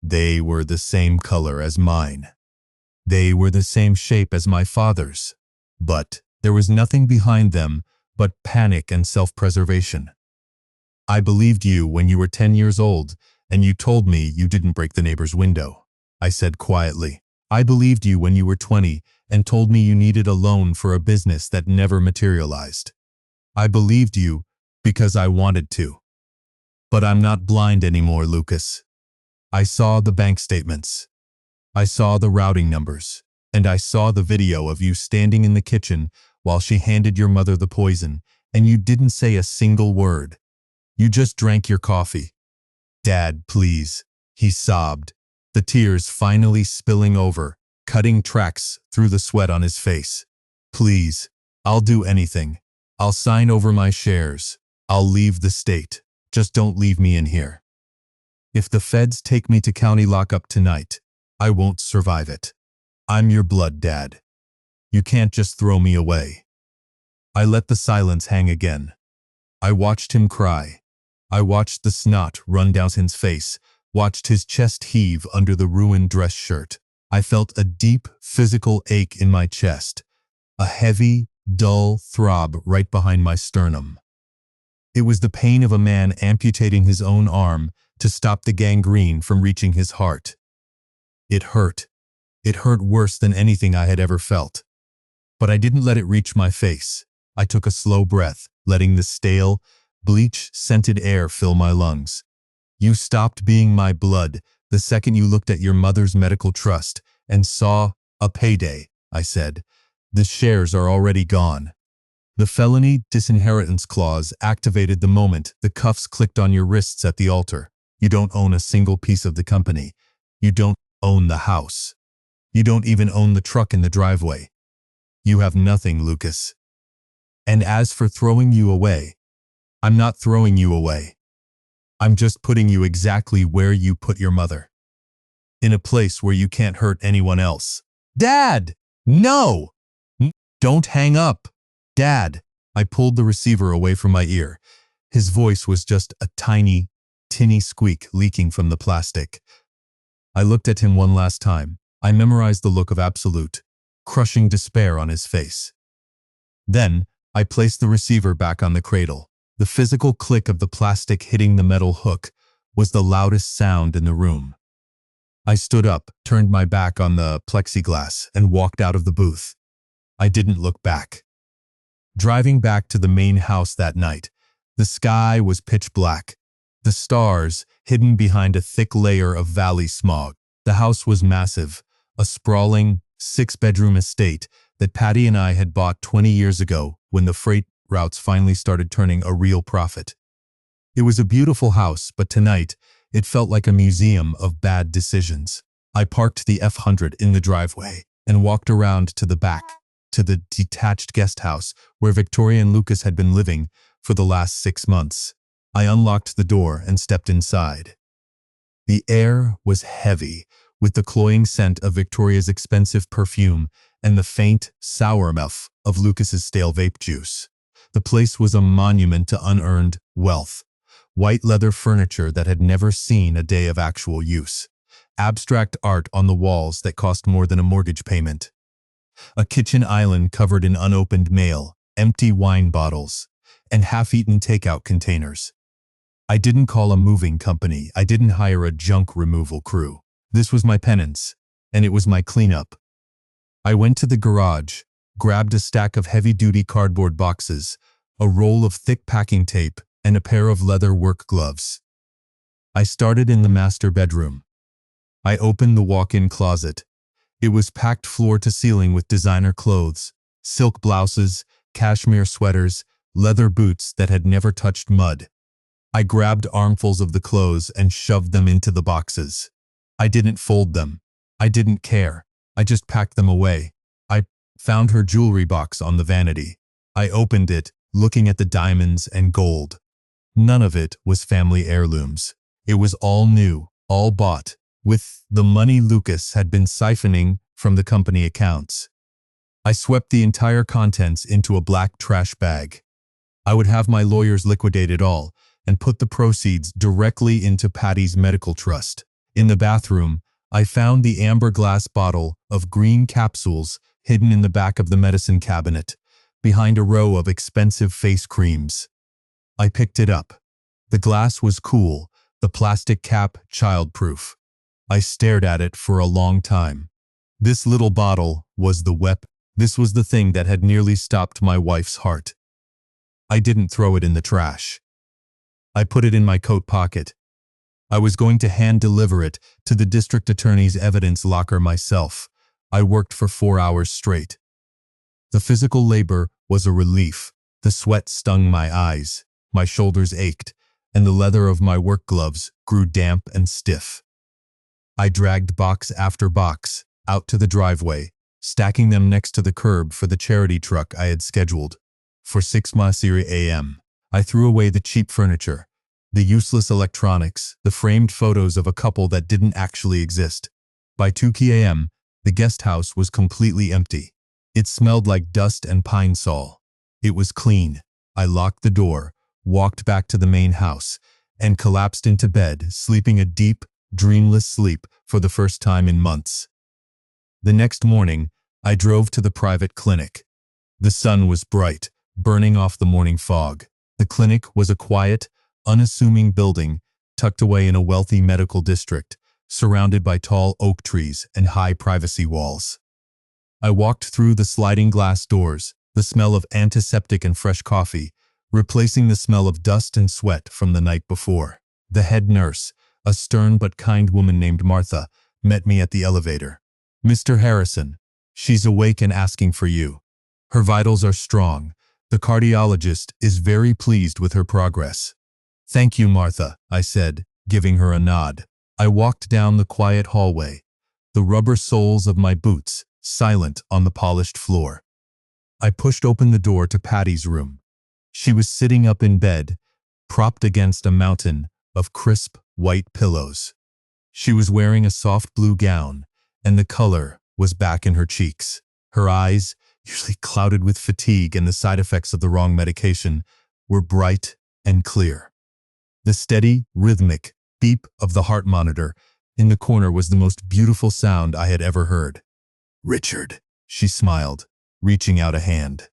They were the same color as mine. They were the same shape as my father's. But there was nothing behind them but panic and self-preservation. "I believed you when you were 10 years old and you told me you didn't break the neighbor's window," I said quietly. "I believed you when you were 20 and told me you needed a loan for a business that never materialized. I believed you because I wanted to. But I'm not blind anymore, Lucas. I saw the bank statements. I saw the routing numbers. And I saw the video of you standing in the kitchen while she handed your mother the poison, and you didn't say a single word. You just drank your coffee." "Dad, please," he sobbed, the tears finally spilling over, cutting tracks through the sweat on his face. "Please, I'll do anything. I'll sign over my shares. I'll leave the state. Just don't leave me in here. If the feds take me to county lockup tonight, I won't survive it. I'm your blood, Dad. You can't just throw me away." I let the silence hang again. I watched him cry. I watched the snot run down his face, watched his chest heave under the ruined dress shirt. I felt a deep, physical ache in my chest, a heavy, dull throb right behind my sternum. It was the pain of a man amputating his own arm to stop the gangrene from reaching his heart. It hurt. It hurt worse than anything I had ever felt. But I didn't let it reach my face. I took a slow breath, letting the stale, bleach-scented air fill my lungs. "You stopped being my blood the second you looked at your mother's medical trust and saw a payday," I said. "The shares are already gone. The felony disinheritance clause activated the moment the cuffs clicked on your wrists at the altar. You don't own a single piece of the company. You don't own the house. You don't even own the truck in the driveway. You have nothing, Lucas. And as for throwing you away, I'm not throwing you away. I'm just putting you exactly where you put your mother. In a place where you can't hurt anyone else." "Dad! No! Don't hang up! Dad!" I pulled the receiver away from my ear. His voice was just a tiny, tinny squeak leaking from the plastic. I looked at him one last time. I memorized the look of absolute, crushing despair on his face. Then, I placed the receiver back on the cradle. The physical click of the plastic hitting the metal hook was the loudest sound in the room. I stood up, turned my back on the plexiglass, and walked out of the booth. I didn't look back. Driving back to the main house that night, the sky was pitch black, the stars hidden behind a thick layer of valley smog. The house was massive, a sprawling, 6-bedroom estate that Patty and I had bought 20 years ago when the freight routes finally started turning a real profit. It was a beautiful house, but tonight, it felt like a museum of bad decisions. I parked the F100 in the driveway and walked around to the back, to the detached guest house where Victoria and Lucas had been living for the last 6 months. I unlocked the door and stepped inside. The air was heavy, with the cloying scent of Victoria's expensive perfume and the faint, sour mouth of Lucas's stale vape juice. The place was a monument to unearned wealth. White leather furniture that had never seen a day of actual use. Abstract art on the walls that cost more than a mortgage payment. A kitchen island covered in unopened mail, empty wine bottles, and half-eaten takeout containers. I didn't call a moving company. I didn't hire a junk removal crew. This was my penance, and it was my cleanup. I went to the garage, grabbed a stack of heavy-duty cardboard boxes, a roll of thick packing tape, and a pair of leather work gloves. I started in the master bedroom. I opened the walk-in closet. It was packed floor to ceiling with designer clothes, silk blouses, cashmere sweaters, leather boots that had never touched mud. I grabbed armfuls of the clothes and shoved them into the boxes. I didn't fold them. I didn't care. I just packed them away. I found her jewelry box on the vanity. I opened it, looking at the diamonds and gold. None of it was family heirlooms. It was all new, all bought, with the money Lucas had been siphoning from the company accounts. I swept the entire contents into a black trash bag. I would have my lawyers liquidate it all and put the proceeds directly into Patty's medical trust. In the bathroom, I found the amber glass bottle of green capsules hidden in the back of the medicine cabinet, behind a row of expensive face creams. I picked it up. The glass was cool, the plastic cap child-proof. I stared at it for a long time. This little bottle was the weapon. This was the thing that had nearly stopped my wife's heart. I didn't throw it in the trash. I put it in my coat pocket. I was going to hand-deliver it to the district attorney's evidence locker myself. I worked for 4 hours straight. The physical labor was a relief. The sweat stung my eyes. My shoulders ached, and the leather of my work gloves grew damp and stiff. I dragged box after box out to the driveway, stacking them next to the curb for the charity truck I had scheduled. For 6 a.m., I threw away the cheap furniture, the useless electronics, the framed photos of a couple that didn't actually exist. By 2 a.m., the guest house was completely empty. It smelled like dust and pine sol. It was clean. I locked the door, walked back to the main house, and collapsed into bed, sleeping a deep, dreamless sleep for the first time in months. The next morning, I drove to the private clinic. The sun was bright, burning off the morning fog. The clinic was a quiet, unassuming building tucked away in a wealthy medical district, surrounded by tall oak trees and high privacy walls. I walked through the sliding glass doors, the smell of antiseptic and fresh coffee, replacing the smell of dust and sweat from the night before. The head nurse, a stern but kind woman named Martha, met me at the elevator. "Mr. Harrison, she's awake and asking for you. Her vitals are strong. The cardiologist is very pleased with her progress." "Thank you, Martha," I said, giving her a nod. I walked down the quiet hallway, the rubber soles of my boots silent on the polished floor. I pushed open the door to Patty's room. She was sitting up in bed, propped against a mountain of crisp, white pillows. She was wearing a soft blue gown, and the color was back in her cheeks. Her eyes, usually clouded with fatigue and the side effects of the wrong medication, were bright and clear. The steady, rhythmic beep of the heart monitor in the corner was the most beautiful sound I had ever heard. "Richard," she smiled, reaching out a hand.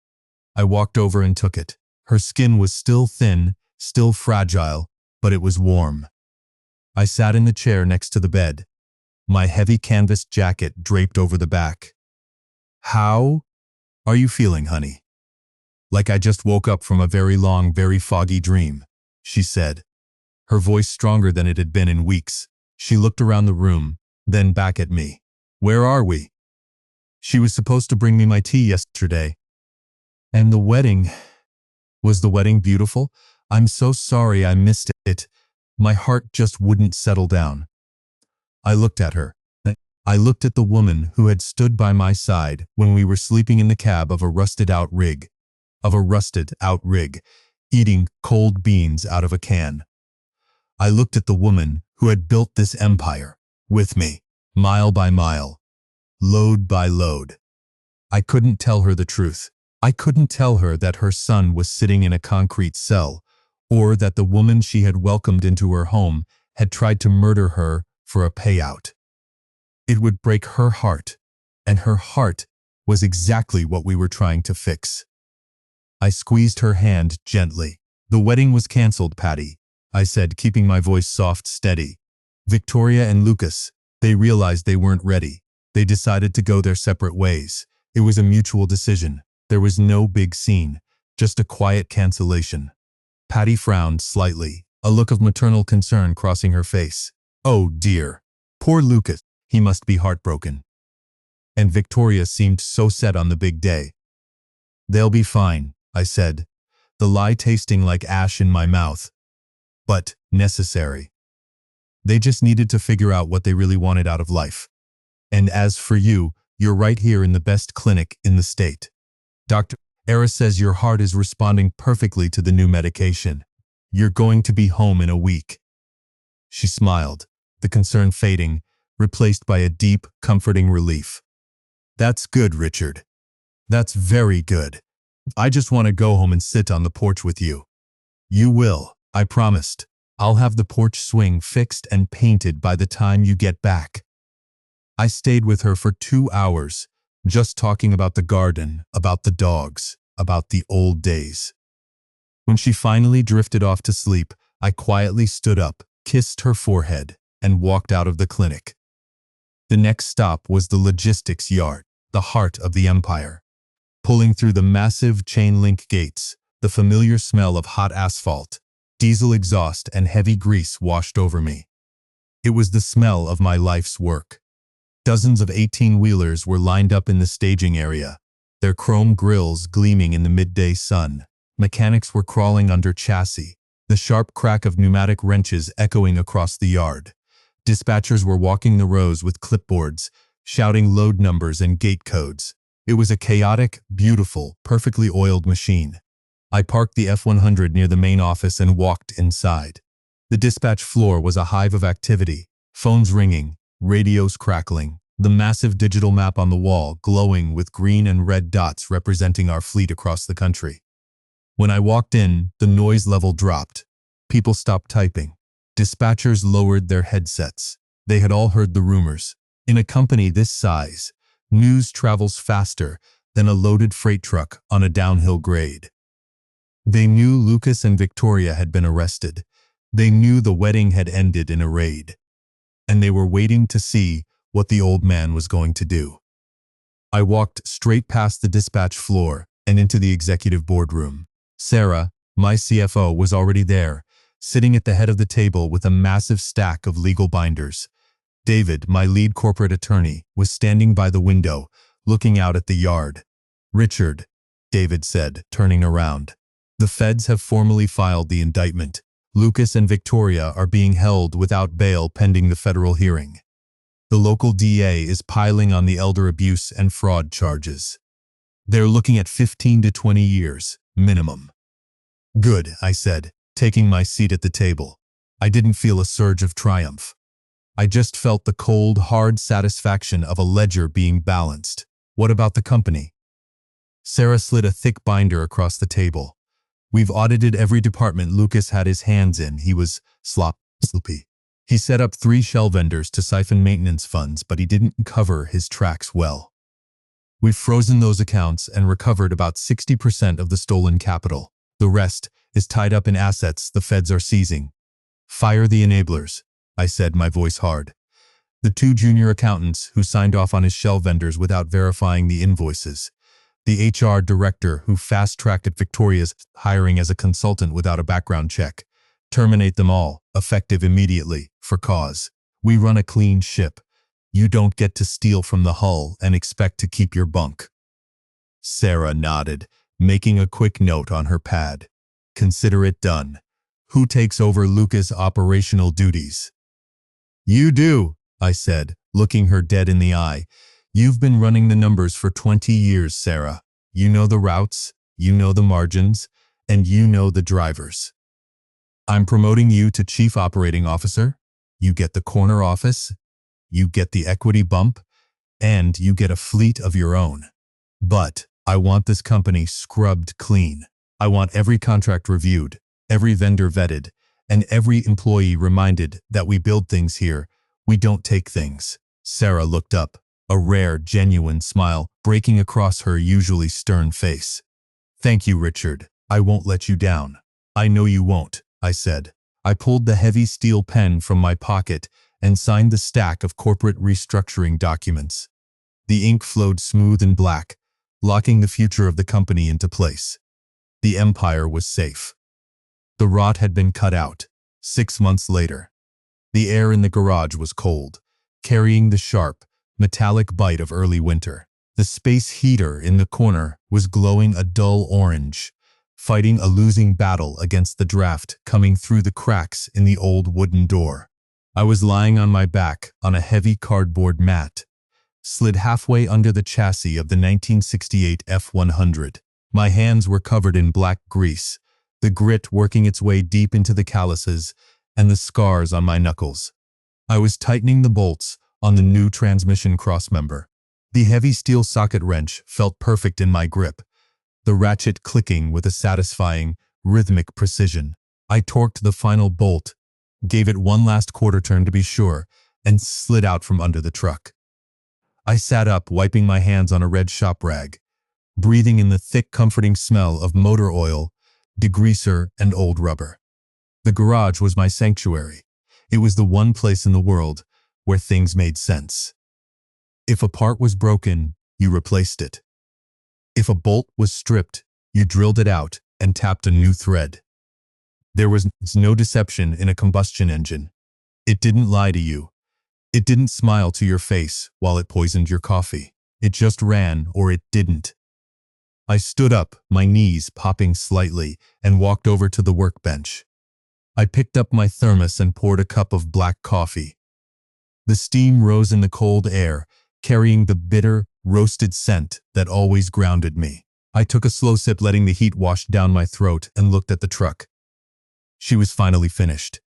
I walked over and took it. Her skin was still thin, still fragile, but it was warm. I sat in the chair next to the bed. my heavy canvas jacket draped over the back. "How are you feeling, honey?" "Like I just woke up from a very long, very foggy dream," she said, her voice stronger than it had been in weeks. She looked around the room, then back at me. "Where are we?" "She was supposed to bring me my tea yesterday." "And the wedding? Was the wedding beautiful? I'm so sorry I missed it." My heart just wouldn't settle down. I looked at her. I looked at the woman who had stood by my side when we were sleeping in the cab of a rusted-out rig, eating cold beans out of a can. I looked at the woman who had built this empire with me, mile by mile, load by load. I couldn't tell her the truth. I couldn't tell her that her son was sitting in a concrete cell, or that the woman she had welcomed into her home had tried to murder her for a payout. It would break her heart, and her heart was exactly what we were trying to fix. I squeezed her hand gently. "The wedding was canceled, Patty," I said, keeping my voice soft, steady. "Victoria and Lucas, they realized they weren't ready. They decided to go their separate ways. It was a mutual decision. There was no big scene, just a quiet cancellation." Patty frowned slightly, a look of maternal concern crossing her face. "Oh dear. Poor Lucas. He must be heartbroken." And Victoria seemed so set on the big day. "They'll be fine," I said, the lie tasting like ash in my mouth, but necessary. They just needed to figure out what they really wanted out of life. And as for you, you're right here in the best clinic in the state. Dr. Era says your heart is responding perfectly to the new medication. You're going to be home in a week." She smiled, the concern fading, replaced by a deep, comforting relief. "That's good, Richard. That's very good. I just want to go home and sit on the porch with you." "You will," I promised. "I'll have the porch swing fixed and painted by the time you get back." I stayed with her for 2 hours, just talking about the garden, about the dogs, about the old days. When she finally drifted off to sleep, I quietly stood up, kissed her forehead, and walked out of the clinic. The next stop was the logistics yard, the heart of the empire. Pulling through the massive chain-link gates, the familiar smell of hot asphalt, diesel exhaust, and heavy grease washed over me. It was the smell of my life's work. Dozens of 18-wheelers were lined up in the staging area, their chrome grills gleaming in the midday sun. Mechanics were crawling under chassis, the sharp crack of pneumatic wrenches echoing across the yard. Dispatchers were walking the rows with clipboards, shouting load numbers and gate codes. It was a chaotic, beautiful, perfectly oiled machine. I parked the F-100 near the main office and walked inside. The dispatch floor was a hive of activity, phones ringing, radios crackling, the massive digital map on the wall glowing with green and red dots representing our fleet across the country. When I walked in, the noise level dropped. People stopped typing. Dispatchers lowered their headsets. They had all heard the rumors. In a company this size, news travels faster than a loaded freight truck on a downhill grade. They knew Lucas and Victoria had been arrested. They knew the wedding had ended in a raid. And they were waiting to see what the old man was going to do. I walked straight past the dispatch floor and into the executive boardroom. Sarah, my CFO, was already there, sitting at the head of the table with a massive stack of legal binders. David, my lead corporate attorney, was standing by the window, looking out at the yard. "Richard," David said, turning around. "The feds have formally filed the indictment. Lucas and Victoria are being held without bail pending the federal hearing. The local DA is piling on the elder abuse and fraud charges. They're looking at 15 to 20 years, minimum." "Good," I said, taking my seat at the table. I didn't feel a surge of triumph. I just felt the cold, hard satisfaction of a ledger being balanced. "What about the company?" Sarah slid a thick binder across the table. "We've audited every department Lucas had his hands in. He was sloppy. He set up 3 shell vendors to siphon maintenance funds, but he didn't cover his tracks well. We've frozen those accounts and recovered about 60% of the stolen capital. The rest is tied up in assets the feds are seizing." "Fire the enablers," I said, my voice hard. The two junior accountants who signed off on his shell vendors without verifying the invoices. The HR director who fast-tracked Victoria's hiring as a consultant without a background check. Terminate them all, effective immediately, for cause. We run a clean ship. You don't get to steal from the hull and expect to keep your bunk. Sarah nodded, making a quick note on her pad. Consider it done. Who takes over Lucas' operational duties? You do, I said, looking her dead in the eye. You've been running the numbers for 20 years, Sarah. You know the routes, you know the margins, and you know the drivers. I'm promoting you to Chief Operating Officer. You get the corner office, you get the equity bump, and you get a fleet of your own. But I want this company scrubbed clean. I want every contract reviewed, every vendor vetted, and every employee reminded that we build things here, we don't take things. Sarah looked up, a rare, genuine smile breaking across her usually stern face. Thank you, Richard. I won't let you down. I know you won't, I said. I pulled the heavy steel pen from my pocket and signed the stack of corporate restructuring documents. The ink flowed smooth and black, locking the future of the company into place. The empire was safe. The rot had been cut out. 6 months later. The air in the garage was cold, carrying the sharp, metallic bite of early winter. The space heater in the corner was glowing a dull orange, fighting a losing battle against the draft coming through the cracks in the old wooden door. I was lying on my back on a heavy cardboard mat, slid halfway under the chassis of the 1968 F-100. My hands were covered in black grease, the grit working its way deep into the calluses and the scars on my knuckles. I was tightening the bolts on the new transmission crossmember. The heavy steel socket wrench felt perfect in my grip, the ratchet clicking with a satisfying, rhythmic precision. I torqued the final bolt, gave it one last quarter turn to be sure, and slid out from under the truck. I sat up, wiping my hands on a red shop rag, breathing in the thick, comforting smell of motor oil, degreaser, and old rubber. The garage was my sanctuary. It was the one place in the world where things made sense. If a part was broken, you replaced it. If a bolt was stripped, you drilled it out and tapped a new thread. There was no deception in a combustion engine. It didn't lie to you. It didn't smile to your face while it poisoned your coffee. It just ran or it didn't. I stood up, my knees popping slightly, and walked over to the workbench. I picked up my thermos and poured a cup of black coffee. The steam rose in the cold air, carrying the bitter, roasted scent that always grounded me. I took a slow sip, letting the heat wash down my throat, and looked at the truck. She was finally finished.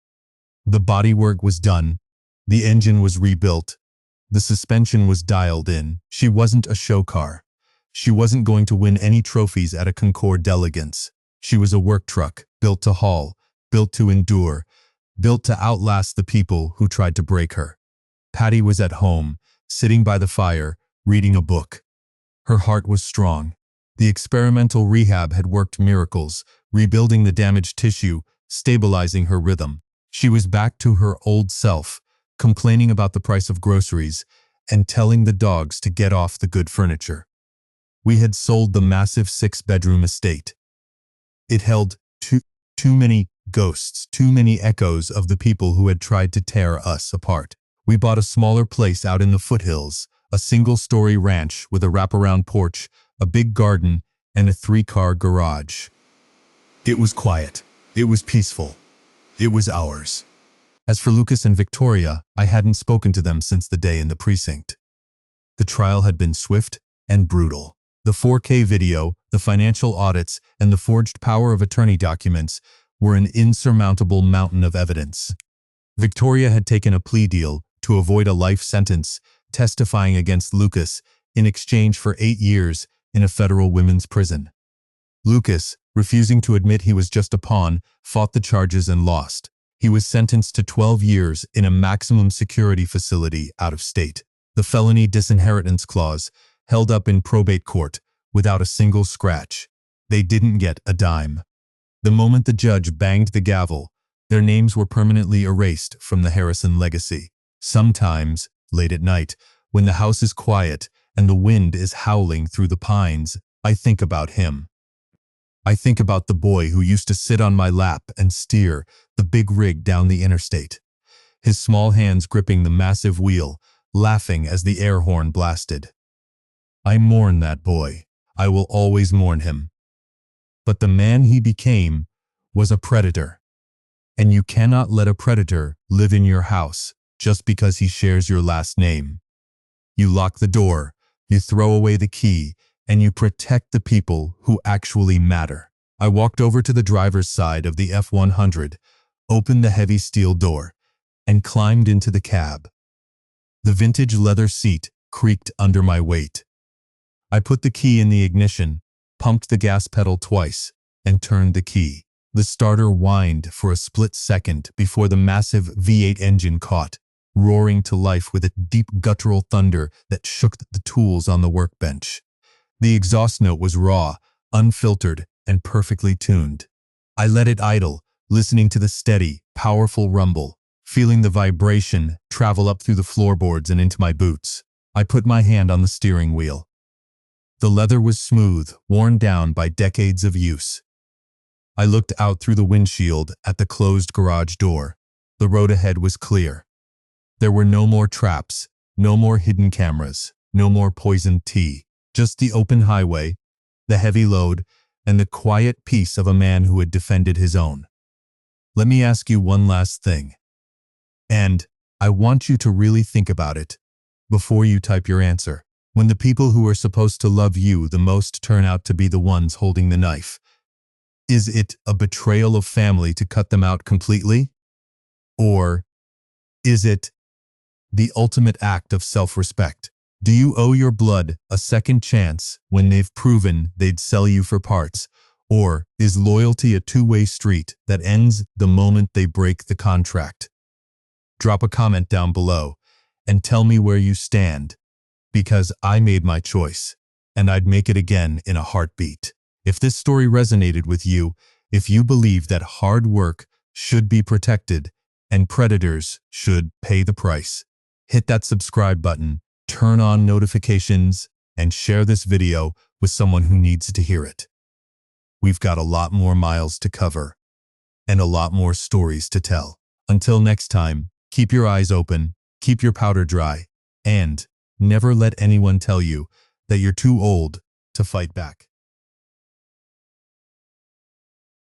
The bodywork was done. The engine was rebuilt. The suspension was dialed in. She wasn't a show car. She wasn't going to win any trophies at a Concours d'Elegance. She was a work truck, built to haul, built to endure, built to outlast the people who tried to break her. Patty was at home, sitting by the fire, reading a book. Her heart was strong. The experimental rehab had worked miracles, rebuilding the damaged tissue, stabilizing her rhythm. She was back to her old self, complaining about the price of groceries and telling the dogs to get off the good furniture. We had sold the massive 6-bedroom estate. It held too many ghosts, too many echoes of the people who had tried to tear us apart. We bought a smaller place out in the foothills, a single-story ranch with a wraparound porch, a big garden, and a 3-car garage. It was quiet. It was peaceful. It was ours. As for Lucas and Victoria, I hadn't spoken to them since the day in the precinct. The trial had been swift and brutal. The 4K video, the financial audits, and the forged power of attorney documents were an insurmountable mountain of evidence. Victoria had taken a plea deal to avoid a life sentence, testifying against Lucas in exchange for 8 years in a federal women's prison. Lucas, refusing to admit he was just a pawn, fought the charges and lost. He was sentenced to 12 years in a maximum security facility out of state. The felony disinheritance clause held up in probate court without a single scratch. They didn't get a dime. The moment the judge banged the gavel, their names were permanently erased from the Harrison legacy. Sometimes Late at night, when the house is quiet and the wind is howling through the pines, I think about him. I think about the boy who used to sit on my lap and steer the big rig down the interstate, his small hands gripping the massive wheel, laughing as the air horn blasted. I mourn that boy. I will always mourn him. But the man he became was a predator. And you cannot let a predator live in your house just because he shares your last name. You lock the door, you throw away the key, and you protect the people who actually matter. I walked over to the driver's side of the F-100, opened the heavy steel door, and climbed into the cab. The vintage leather seat creaked under my weight. I put the key in the ignition, pumped the gas pedal twice, and turned the key. The starter whined for a split second before the massive V8 engine caught, roaring to life with a deep guttural thunder that shook the tools on the workbench. The exhaust note was raw, unfiltered, and perfectly tuned. I let it idle, listening to the steady, powerful rumble, feeling the vibration travel up through the floorboards and into my boots. I put my hand on the steering wheel. The leather was smooth, worn down by decades of use. I looked out through the windshield at the closed garage door. The road ahead was clear. There were no more traps, no more hidden cameras, no more poisoned tea. Just the open highway, the heavy load, and the quiet peace of a man who had defended his own. Let me ask you one last thing. And I want you to really think about it before you type your answer. When the people who are supposed to love you the most turn out to be the ones holding the knife, is it a betrayal of family to cut them out completely? Or is it the ultimate act of self-respect? Do you owe your blood a second chance when they've proven they'd sell you for parts? Or is loyalty a two-way street that ends the moment they break the contract? Drop a comment down below and tell me where you stand, because I made my choice, and I'd make it again in a heartbeat. If this story resonated with you, if you believe that hard work should be protected and predators should pay the price, hit that subscribe button, turn on notifications, and share this video with someone who needs to hear it. We've got a lot more miles to cover and a lot more stories to tell. Until next time, keep your eyes open, keep your powder dry, and never let anyone tell you that you're too old to fight back.